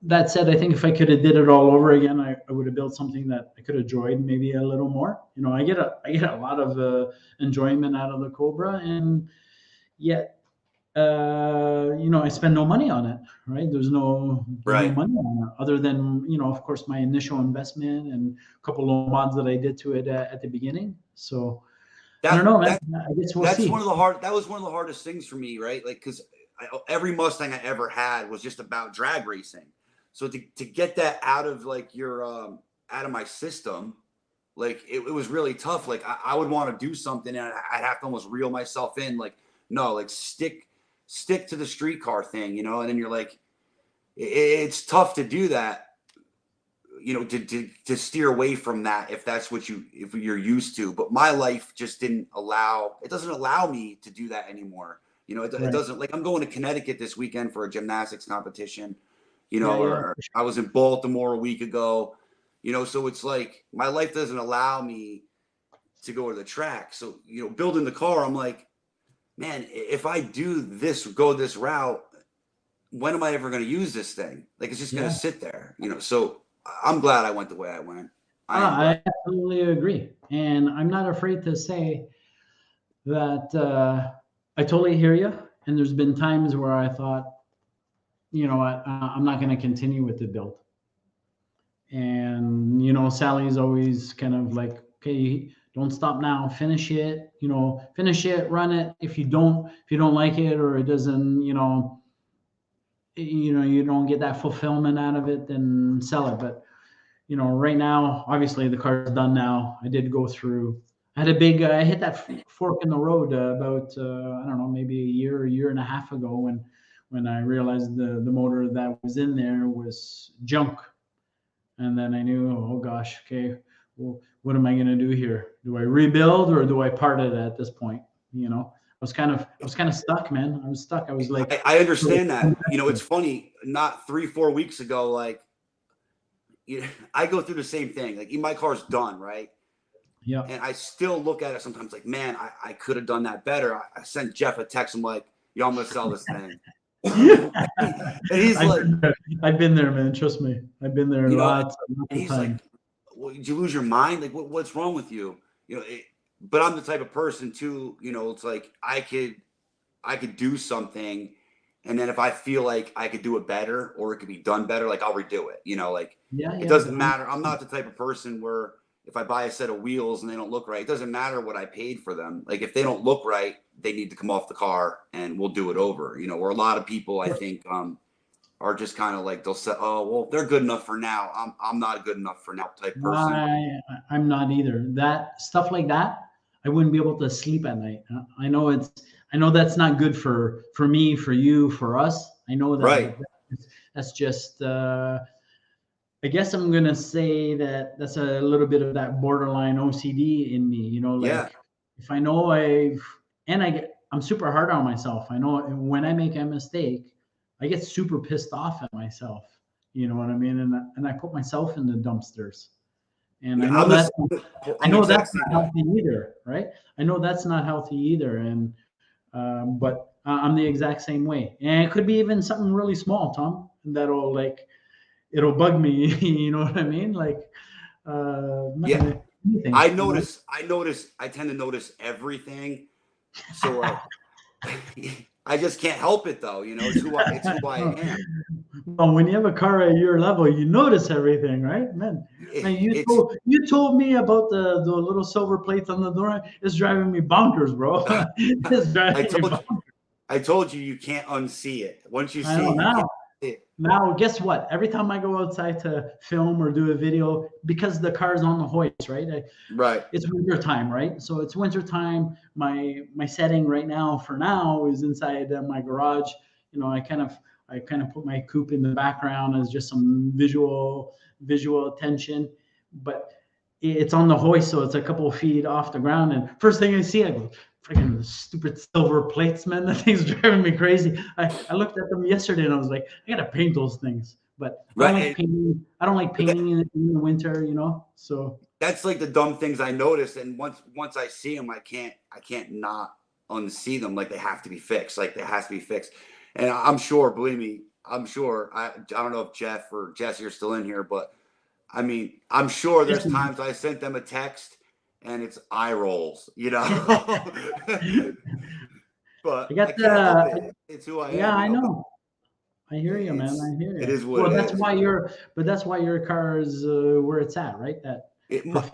Speaker 1: that said, I think if I could have did it all over again, I would have built something that I could have enjoyed maybe a little more. You know, I get a lot of enjoyment out of the Cobra, and yet you know, I spend no money on it, right? There's no money on it other than, you know, of course, my initial investment and a couple of mods that I did to it at the beginning. So I don't know, man. I guess we'll see.
Speaker 3: That was one of the hardest things for me, right? Like, because every Mustang I ever had was just about drag racing. So to get that out of like your out of my system, like it was really tough. Like I would want to do something and I'd have to almost reel myself in. Like, no, like stick to the streetcar thing, you know. And then you're like, it's tough to do that, you know, to steer away from that if that's what if you're used to. But my life just doesn't allow me to do that anymore. You know, it doesn't, like, I'm going to Connecticut this weekend for a gymnastics competition, you know, or I was in Baltimore a week ago, you know, so it's like my life doesn't allow me to go to the track. So, you know, building the car, I'm like, man, if I go this route, when am I ever going to use this thing? Like, it's just going to sit there, you know? So I'm glad I went the way I went.
Speaker 1: I absolutely agree. And I'm not afraid to say that I totally hear you. And there's been times where I thought, you know what, I'm not going to continue with the build. And, you know, Sally's always kind of like, okay, don't stop now, finish it, you know, run it. If you don't like it, or it doesn't, you don't get that fulfillment out of it, then sell it. But, you know, right now, obviously the car's done now. I did go through, I hit that fork in the road about, I don't know, maybe a year and a half ago when I realized the motor that was in there was junk. And then I knew, oh gosh, okay, well, what am I going to do here? Do I rebuild or do I part it at this point? You know, I was kind of stuck, man. I was stuck. I was like,
Speaker 3: I understand that. You know, it's funny, not 3-4 weeks ago, like, I go through the same thing. Like, my car's done, right?
Speaker 1: Yeah.
Speaker 3: And I still look at it sometimes like, man, I could have done that better. I sent Jeff a text. I'm like, yo, I'm going to sell this thing. And he's
Speaker 1: I've been there, man. Trust me. I've been there lots of
Speaker 3: he's
Speaker 1: times.
Speaker 3: Like, well, did you lose your mind? Like, what's wrong with you? You know, but I'm the type of person too, you know, it's like I could do something, and then if I feel like I could do it better or it could be done better, like I'll redo it, you know, like it doesn't matter. I'm not the type of person where if I buy a set of wheels and they don't look right, it doesn't matter what I paid for them. Like, if they don't look right, they need to come off the car and we'll do it over, you know, where a lot of people, I think, are just kind of like, they'll say, oh, well, they're good enough for now. I'm not good enough for now type person.
Speaker 1: I'm not either. That stuff like that, I wouldn't be able to sleep at night. I know that's not good for me, for you, for us. I know that.
Speaker 3: Right.
Speaker 1: That's just, I guess I'm going to say that's a little bit of that borderline OCD in me, you know, like if I know I'm super hard on myself. I know when I make a mistake, I get super pissed off at myself. You know what I mean? And I put myself in the dumpsters. And I know that's not healthy either, right? I know that's not healthy either. And but I'm the exact same way. And it could be even something really small, Tom, that'll like, it'll bug me. You know what I mean? Like, anything.
Speaker 3: I tend to notice everything. So I just can't help it though. You know, it's who I am.
Speaker 1: Well, when you have a car at your level, you notice everything, right? Man, you told me about the little silver plates on the door. It's driving me bonkers, bro. It's driving me bonkers.
Speaker 3: I told you can't unsee it. Once you see it,
Speaker 1: now. Now, guess what? Every time I go outside to film or do a video, because the car's on the hoist, right?
Speaker 3: Right.
Speaker 1: It's winter time, right? So it's winter time. My setting right now, for now, is inside my garage. You know, I kind of put my coupe in the background as just some visual attention, but it's on the hoist, so it's a couple of feet off the ground. And first thing I see, I go, freaking stupid silver plates, man. That thing's driving me crazy. I looked at them yesterday and I was like, I gotta paint those things. But I don't like painting. I don't like painting in the winter, you know. So
Speaker 3: that's like the dumb things I noticed. And once I see them, I can't not unsee them. Like they have to be fixed. Like they has to be fixed. And I'm sure, believe me, I'm sure. I don't know if Jeff or Jesse are still in here, but I mean, I'm sure there's times I sent them a text and it's eye rolls, you know. But I can't help it. It's who I am.
Speaker 1: Yeah, I know. I hear you, man. I hear you.
Speaker 3: It is what it is.
Speaker 1: That's why your car is where it's at, right?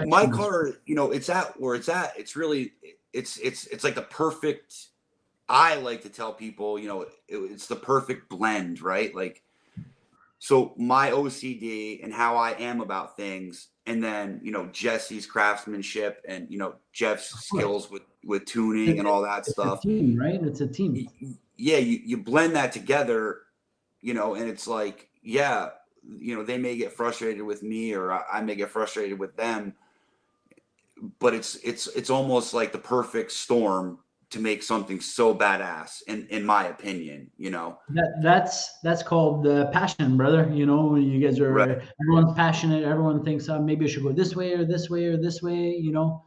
Speaker 3: My car, you know, it's at where it's at. It's really, it's like the perfect. I like to tell people, you know, it's the perfect blend, right? Like, so my OCD and how I am about things, and then, you know, Jesse's craftsmanship and, you know, Jeff's skills with tuning and all that stuff.
Speaker 1: It's a team, right? It's a team.
Speaker 3: Yeah, you blend that together, you know, and it's like, yeah, you know, they may get frustrated with me or I may get frustrated with them, but it's almost like the perfect storm to make something so badass, in my opinion, you know.
Speaker 1: That's called passion, brother. You know, you guys are everyone's passionate. Everyone thinks maybe I should go this way or this way or this way. You know,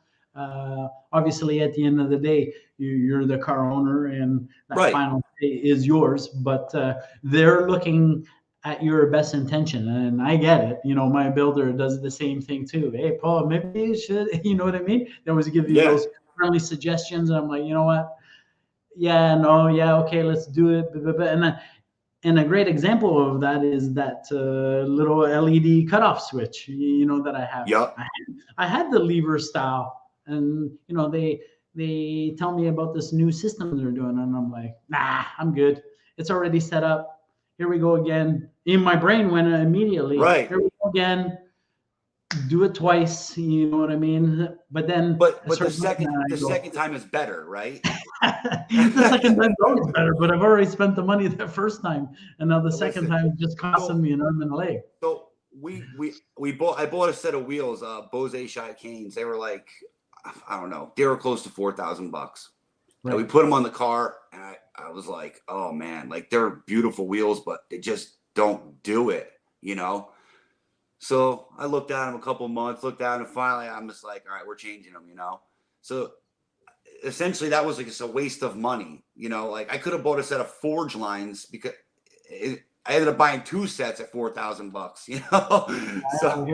Speaker 1: obviously at the end of the day, you're the car owner, and that final say is yours. But they're looking at your best intention, and I get it. You know, my builder does the same thing too. Hey, Paul, maybe you should. You know what I mean? They always give you those friendly suggestions, and I'm like, you know what? Yeah, no, yeah, okay, let's do it. And a great example of that is that little LED cutoff switch, you know, that I have.
Speaker 3: Yep.
Speaker 1: I had the lever style, and you know, they tell me about this new system they're doing, and I'm like, nah, I'm good. It's already set up. Here we go again. In my brain went immediately.
Speaker 3: Right.
Speaker 1: Here we go again. Do it twice, you know what I mean? But then,
Speaker 3: but the second time is better, right?
Speaker 1: The second time is always better, but I've already spent the money the first time, and now the second time just costing me an arm and a leg.
Speaker 3: So I bought a set of wheels, Bose Chicanes. They were like, I don't know, they were close to $4,000. Right. And we put them on the car, and I was like, oh man, like they're beautiful wheels, but they just don't do it, you know. So I looked at them a couple of months, and finally I'm just like, all right, we're changing them, you know. So essentially that was like just a waste of money, you know. Like I could have bought a set of forge lines because I ended up buying 2 sets at $4,000, you know. So,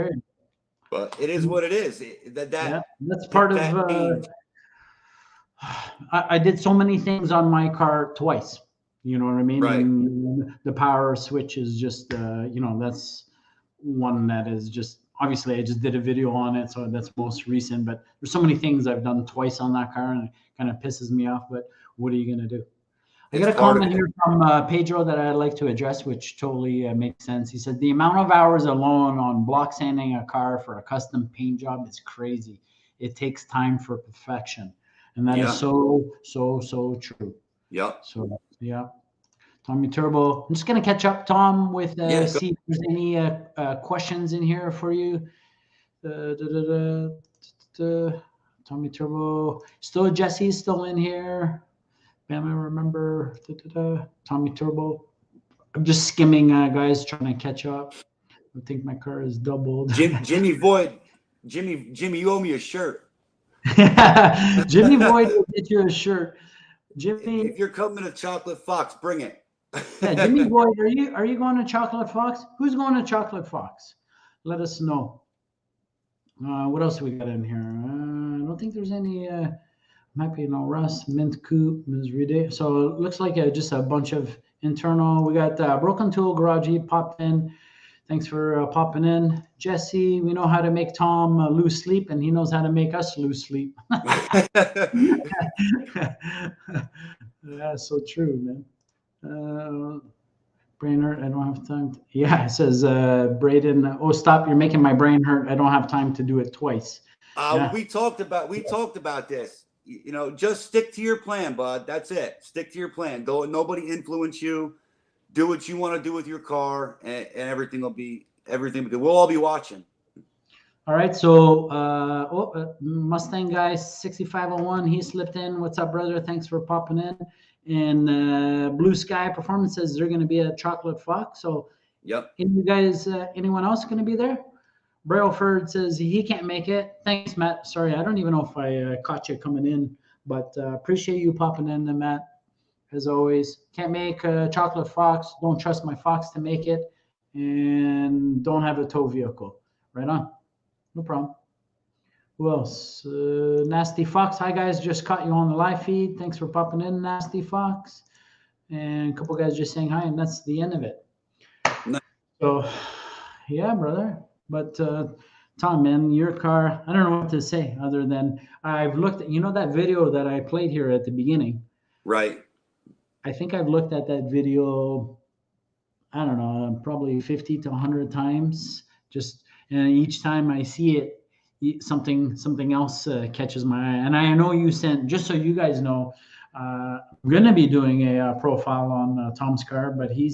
Speaker 3: but it is what it is.
Speaker 1: That's part of. I did so many things on my car twice. You know what I mean?
Speaker 3: Right.
Speaker 1: And the power switch is just, you know, that's one that is just, obviously I just did a video on it, so that's most recent, but there's so many things I've done twice on that car, and it kind of pisses me off, but what are you going to do? I got a comment here from Pedro that I'd like to address, which totally makes sense. He said, the amount of hours alone on block sanding a car for a custom paint job is crazy. It takes time for perfection. And that is so true.
Speaker 3: Yep.
Speaker 1: So, yeah. Tommy Turbo. I'm just going to catch up, Tom, with see if there's any questions in here for you. Tommy Turbo. Still, Jesse's still in here. Bam, I remember. Tommy Turbo. I'm just skimming, guys, trying to catch up. I think my car is doubled.
Speaker 3: Jimmy Void. Jimmy, you owe me a shirt.
Speaker 1: Jimmy Void will get you a shirt. Jimmy,
Speaker 3: if you're coming to Chocolate Fox, bring it.
Speaker 1: Yeah, Jimmy Boyd, are you going to Chocolate Fox? Who's going to Chocolate Fox? Let us know. What else we got in here? I don't think there's any. Might be no Russ, Mint Coupe, Ms. Rede. So it looks like just a bunch of internal. We got Broken Tool Garage. He popped in. Thanks for popping in, Jesse. We know how to make Tom lose sleep, and he knows how to make us lose sleep. Yeah, so true, man. Brain hurt. I don't have time. Yeah, it says Braden. Oh, stop! You're making my brain hurt. I don't have time to do it twice.
Speaker 3: We talked about this. You know, just stick to your plan, bud. That's it. Stick to your plan. Don't nobody influence you. Do what you want to do with your car, and everything will be good. We'll all be watching.
Speaker 1: All right, so Mustang guy 6501, he slipped in. What's up, brother? Thanks for popping in. And Blue Sky Performance says they're going to be a chocolate fox. So,
Speaker 3: Yep.
Speaker 1: you guys, anyone else going to be there? Brailford says he can't make it. Thanks, Matt. Sorry, I don't even know if I caught you coming in, but appreciate you popping in, Matt. As always, can't make a chocolate fox. Don't trust my fox to make it, and don't have a tow vehicle. Right on. No problem. Who else? Nasty Fox. Hi, guys. Just caught you on the live feed. Thanks for popping in, Nasty Fox. And a couple guys just saying hi, and that's the end of it.
Speaker 3: Nice.
Speaker 1: So, yeah, brother. But Tom, man, your car, I don't know what to say other than I've looked at, that video that I played here at the beginning.
Speaker 3: Right.
Speaker 1: I think I've looked at that video, I don't know, probably 50 to 100 times. And each time I see it, something else catches my eye. And I know you sent, just so you guys know, I'm going to be doing a profile on Tom's car, but he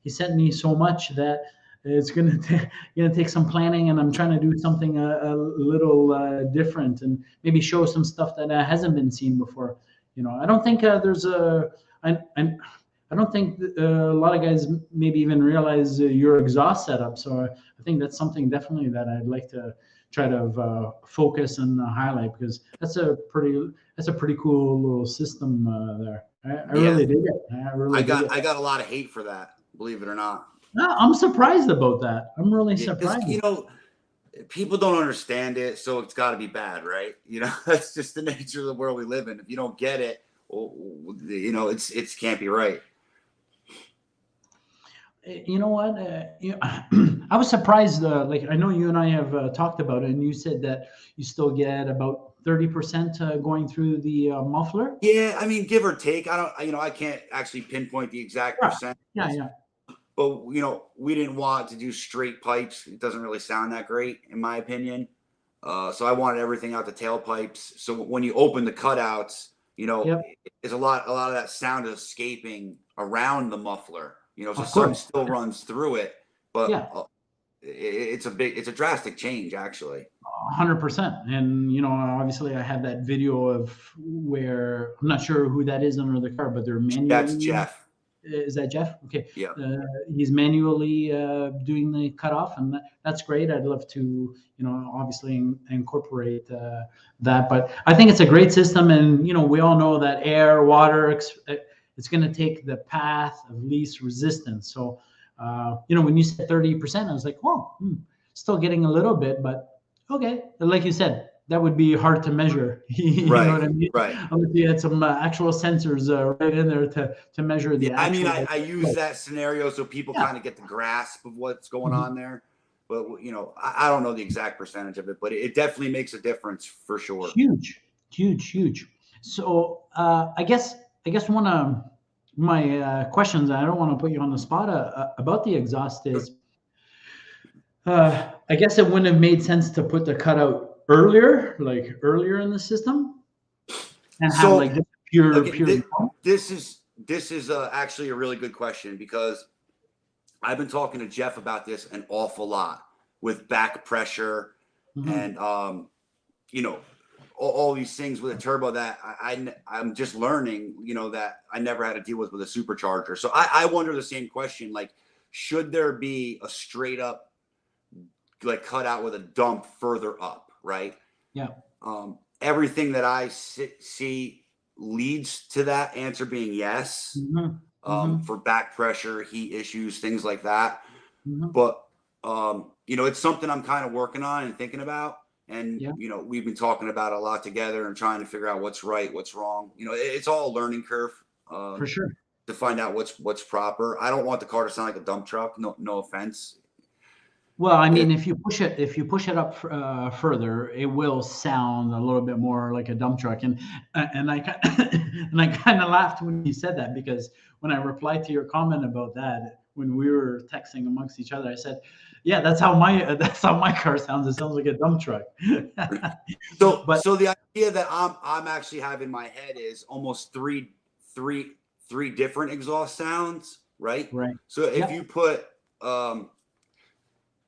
Speaker 1: sent me so much that it's going to take some planning, and I'm trying to do something a little different and maybe show some stuff that hasn't been seen before. I don't think there's I don't think a lot of guys maybe even realize your exhaust setup. So I think that's something definitely that I'd like to try to focus and highlight, because that's a pretty cool little system there. I really dig it. I
Speaker 3: got a lot of hate for that, believe it or not.
Speaker 1: No, I'm surprised about that. I'm really surprised.
Speaker 3: People don't understand it, so it's got to be bad, right? That's just the nature of the world we live in. If you don't get it, it can't be right.
Speaker 1: You know what? I was surprised. Like, I know you and I have talked about it, and you said that you still get about 30% going through the muffler.
Speaker 3: Yeah, I mean, give or take. I can't actually pinpoint the exact percent.
Speaker 1: Yeah.
Speaker 3: But we didn't want to do straight pipes. It doesn't really sound that great, in my opinion. So I wanted everything out the tailpipes. So when you open the cutouts, there's a lot of that sound escaping around the muffler. So some still runs through it, but it's a drastic change, actually.
Speaker 1: 100%. And obviously I have that video of where I'm not sure who that is under the car, but they're manually.
Speaker 3: That's Jeff.
Speaker 1: Is that Jeff? Okay.
Speaker 3: Yeah.
Speaker 1: He's manually doing the cutoff, and that's great. I'd love to, obviously incorporate that. But I think it's a great system, and we all know that air, water, it's going to take the path of least resistance. So, when you said 30%, I was like, still getting a little bit, but okay. Like you said, that would be hard to measure. You
Speaker 3: right.
Speaker 1: know what I mean?
Speaker 3: Right.
Speaker 1: Unless you had some actual sensors right in there to measure the.
Speaker 3: I use that scenario so people kind of get the grasp of what's going on there. But I don't know the exact percentage of it, but it definitely makes a difference for sure.
Speaker 1: Huge. So I guess one of my questions, I don't want to put you on the spot about the exhaust is, I guess it wouldn't have made sense to put the cutout earlier in the system, and have like just pure.
Speaker 3: This is actually a really good question, because I've been talking to Jeff about this an awful lot with back pressure and all these things with a turbo that I'm just learning, that I never had to deal with a supercharger. So I wonder the same question, like, should there be a straight up like cutout with a dump further up, right?
Speaker 1: Yeah.
Speaker 3: Everything that I see leads to that answer being yes. For back pressure, heat issues, things like that. But it's something I'm kind of working on and thinking about. And we've been talking about it a lot together and trying to figure out what's right, what's wrong. It's all a learning curve.
Speaker 1: For sure.
Speaker 3: To find out what's proper. I don't want the car to sound like a dump truck. No offense.
Speaker 1: Well, I mean, if you push it up further, it will sound a little bit more like a dump truck. And I kind of laughed when you said that, because when I replied to your comment about that, when we were texting amongst each other, I said, "Yeah, that's how my car sounds. It sounds like a dump truck."
Speaker 3: So the idea that I'm actually have in my head is almost three different exhaust sounds, right?
Speaker 1: Right.
Speaker 3: So if you put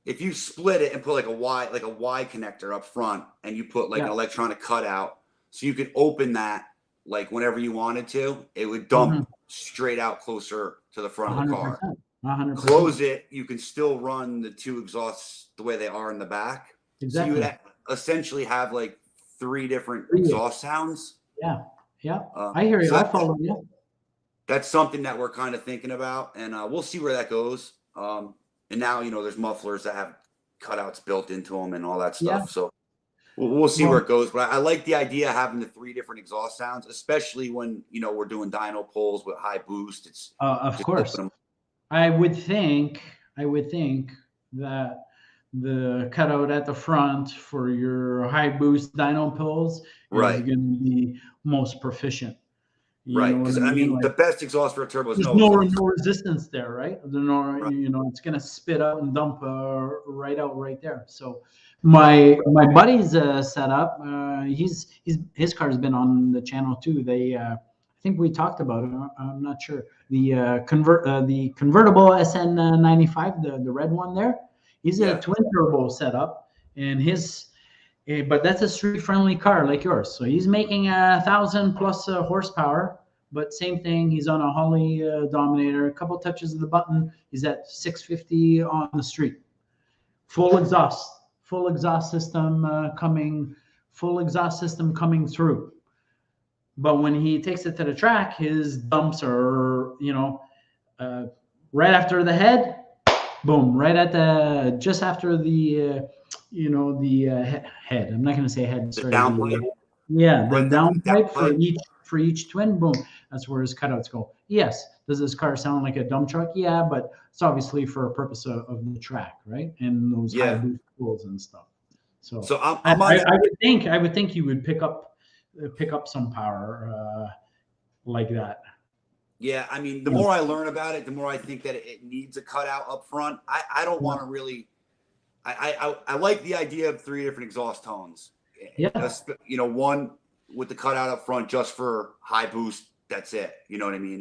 Speaker 3: if you split it and put like a Y connector up front, and you put like an electronic cutout, so you could open that like whenever you wanted to, it would dump straight out closer to the front of the car.
Speaker 1: 100%.
Speaker 3: Close it, you can still run the two exhausts the way they are in the back.
Speaker 1: Exactly.
Speaker 3: So you would essentially have like 3 different exhaust sounds.
Speaker 1: Yeah. I hear you.
Speaker 3: So
Speaker 1: I follow you.
Speaker 3: That's something that we're kind of thinking about, and we'll see where that goes. And now, there's mufflers that have cutouts built into them and all that stuff.
Speaker 1: Yeah.
Speaker 3: So we'll see where it goes. But I like the idea of having the 3 different exhaust sounds, especially when, we're doing dyno pulls with high boost. It's
Speaker 1: of course. I would think that the cutout at the front for your high boost dyno pulls is going to be most proficient.
Speaker 3: Right, because I mean, the best exhaust for a turbo is
Speaker 1: there's no resistance there, right? There's no, it's gonna spit out and dump right out right there. So my buddy's setup, his car's been on the channel too. They I think we talked about it. I'm not sure. The convertible SN95, the red one there. He's a twin turbo setup, and but that's a street friendly car like yours. So he's making 1,000 plus horsepower, but same thing. He's on a Holly Dominator, a couple touches of the button. He's at 650 on the street. Full exhaust system coming through. But when he takes it to the track, his dumps are, right after the head, boom, right at just after the head. I'm not going to say head.
Speaker 3: The downpipe.
Speaker 1: Yeah, the downpipe for each twin. Boom. That's where his cutouts go. Yes. Does this car sound like a dump truck? Yeah, but it's obviously for a purpose of the track, right? And those high boost pulls and stuff. So I would think you would pick up some power like that.
Speaker 3: Yeah, I mean, the more I learn about it, the more I think that it needs a cutout up front. I don't want to really. I like the idea of 3 different exhaust tones.
Speaker 1: Yeah.
Speaker 3: One with the cutout up front just for high boost. That's it. You know what I mean?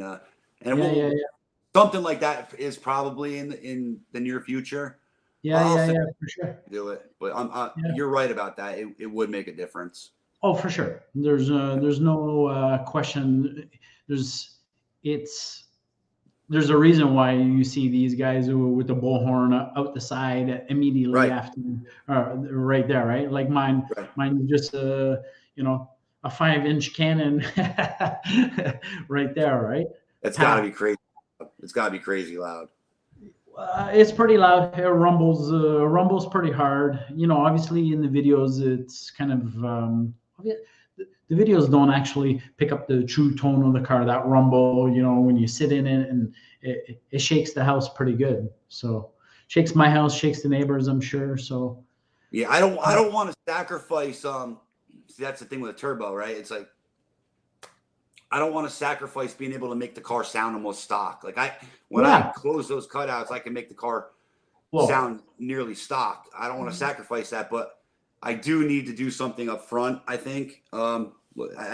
Speaker 3: Something like that is probably in the near future.
Speaker 1: Yeah, for sure.
Speaker 3: Do it, but you're right about that. It would make a difference.
Speaker 1: Oh, for sure. There's no question. There's a reason why you see these guys with the bullhorn out the side immediately after, right there, right? Like mine is just a 5-inch cannon right there, right?
Speaker 3: It's got to be crazy. It's got to be crazy loud.
Speaker 1: It's pretty loud. It rumbles pretty hard. Obviously in the videos, it's kind of the videos don't actually pick up the true tone of the car, that rumble, when you sit in it, and it shakes the house pretty good. So shakes my house, shakes the neighbors, I'm sure. So
Speaker 3: yeah, I don't want to sacrifice. See, that's the thing with a turbo, right? It's like, I don't want to sacrifice being able to make the car sound almost stock. Like when I close those cutouts, I can make the car sound nearly stock. I don't want to sacrifice that, but I do need to do something up front. I think. I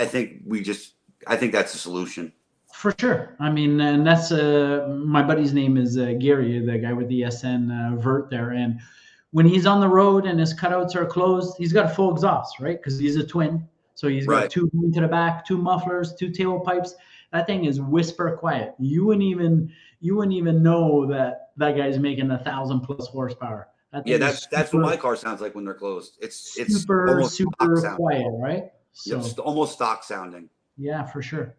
Speaker 3: think that's the solution. For
Speaker 1: sure. I mean, and that's my buddy's name is Gary, the guy with the SN vert there. And when he's on the road and his cutouts are closed, he's got a full exhaust, right? Because he's a twin. So he's got 2 to the back, 2 mufflers, 2 tailpipes. That thing is whisper quiet. You wouldn't even know that guy's making 1,000 plus horsepower.
Speaker 3: That's what my car sounds like when they're closed. It's
Speaker 1: super quiet, right?
Speaker 3: So it's almost stock sounding.
Speaker 1: Yeah, for sure.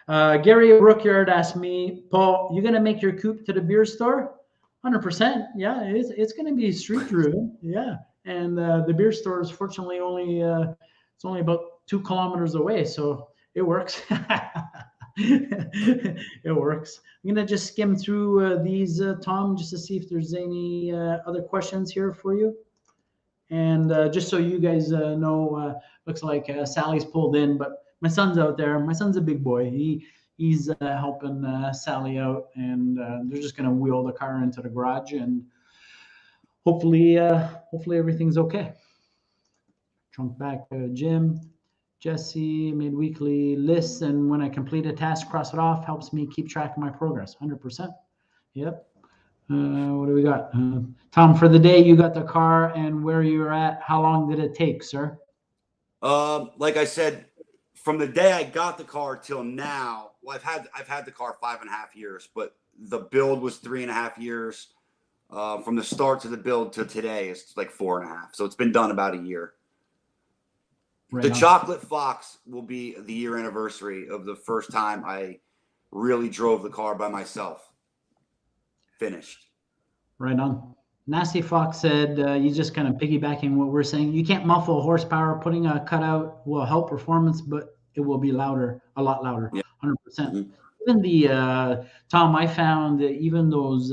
Speaker 1: Gary Rookyard asked me, Paul, you gonna make your coupe to the beer store? 100%. Yeah, it's gonna be street driven. Yeah, and the beer store is fortunately only it's only about 2 kilometers away, so it works. It works. I'm gonna just skim through these, Tom, just to see if there's any other questions here for you. And just so you guys know, looks like Sally's pulled in, but my son's out there. My son's a big boy. He's helping Sally out, and they're just gonna wheel the car into the garage, and hopefully everything's okay. Trunk back, Jim. Jesse made weekly lists, and when I complete a task, cross it off. Helps me keep track of my progress. 100%. Yep. What do we got? Tom, for the day you got the car and where you're at, how long did it take, sir?
Speaker 3: Like I said, from the day I got the car till now, well, I've had the car 5.5 years, but the build was 3.5 years. From the start to the build to today, it's like 4.5. So it's been done about a year.
Speaker 1: Right
Speaker 3: The
Speaker 1: on.
Speaker 3: Chocolate Fox will be the year anniversary of the first time I really drove the car by myself. Finished.
Speaker 1: Right on. Nasty Fox said, you just kind of piggybacking what we're saying. You can't muffle horsepower. Putting a cutout will help performance, but it will be louder, a lot louder,
Speaker 3: Yeah.
Speaker 1: 100%.
Speaker 3: Mm-hmm.
Speaker 1: Even the, Tom, I found that even those,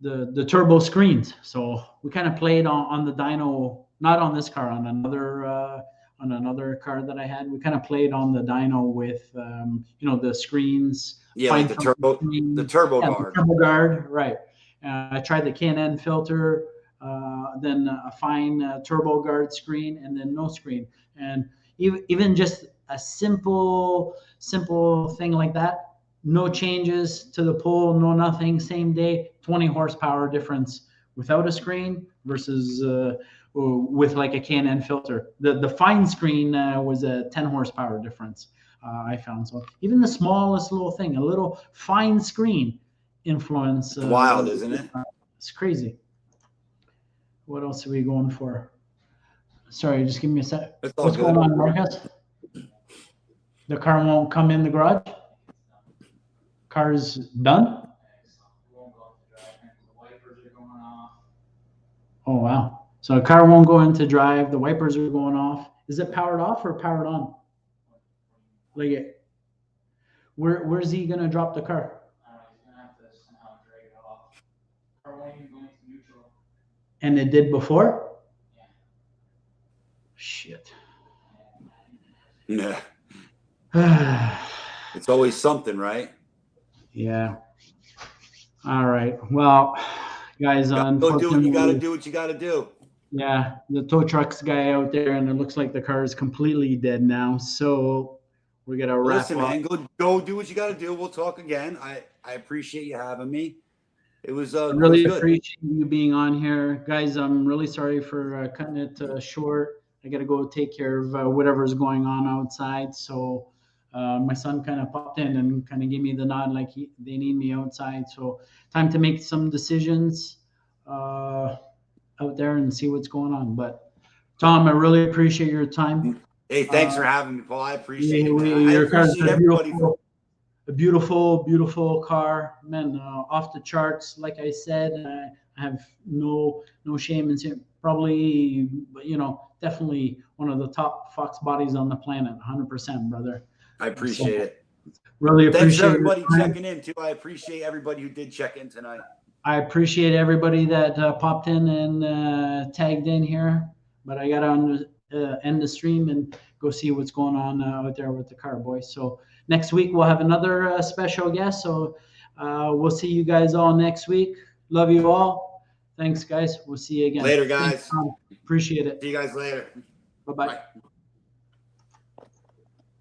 Speaker 1: the turbo screens. So we kind of played on the dyno, not on this car, on another car that I had. We kind of played on the dyno with, the screens.
Speaker 3: Yeah, like the turbo guard.
Speaker 1: The turbo guard, right. I tried the K&N filter, then a fine turbo guard screen, and then no screen. And even just a simple thing like that, no changes to the pull, no nothing, same day, 20 horsepower difference without a screen versus with like a K&N filter. The fine screen was a 10 horsepower difference, I found. So even the smallest little thing, a little fine screen influence.
Speaker 3: It's wild, isn't it?
Speaker 1: It's crazy. What else are we going for? Sorry, just give me a sec. What's going on, Marcus? The car won't come in the garage? Car's done? Oh, wow. So a car won't go into drive. The wipers are going off. Is it powered off or powered on? Like it. Where's he going to drop the car?
Speaker 2: He's going to have to somehow drag it off. Car won't even go into neutral.
Speaker 1: And it did before?
Speaker 2: Yeah.
Speaker 1: Shit.
Speaker 3: Yeah. It's always something, right?
Speaker 1: Yeah. All right. Well, guys,
Speaker 3: go do it. You got to do what you got to do.
Speaker 1: Yeah, the tow trucks guy out there, and it looks like the car is completely dead now. So we're gonna wrap
Speaker 3: Listen,
Speaker 1: up.
Speaker 3: man, go do what you got to do. We'll talk again. I appreciate you having me. It was
Speaker 1: I really appreciate you being on here, guys. I'm really sorry for cutting it short. I got to go take care of whatever's going on outside. So my son kind of popped in and kind of gave me the nod, like they need me outside. So time to make some decisions out there and see what's going on. But Tom, I really appreciate your time.
Speaker 3: Hey, thanks for having me, Paul. I appreciate it.
Speaker 1: I appreciate everybody. A beautiful car, man, off the charts. Like I said, I have no shame in saying probably, definitely one of the top Fox bodies on the planet, 100%, brother.
Speaker 3: I appreciate it.
Speaker 1: Really appreciate
Speaker 3: Thanks everybody checking in too. I appreciate everybody who did check in tonight.
Speaker 1: I appreciate everybody that popped in and tagged in here, but I gotta end the stream and go see what's going on out there with the car, boys. So next week we'll have another special guest. So we'll see you guys all next week. Love you all. Thanks, guys. We'll see you again.
Speaker 3: Later, guys.
Speaker 1: Thanks, Tom. Appreciate it.
Speaker 3: See you guys later.
Speaker 1: Bye-bye.
Speaker 3: Bye.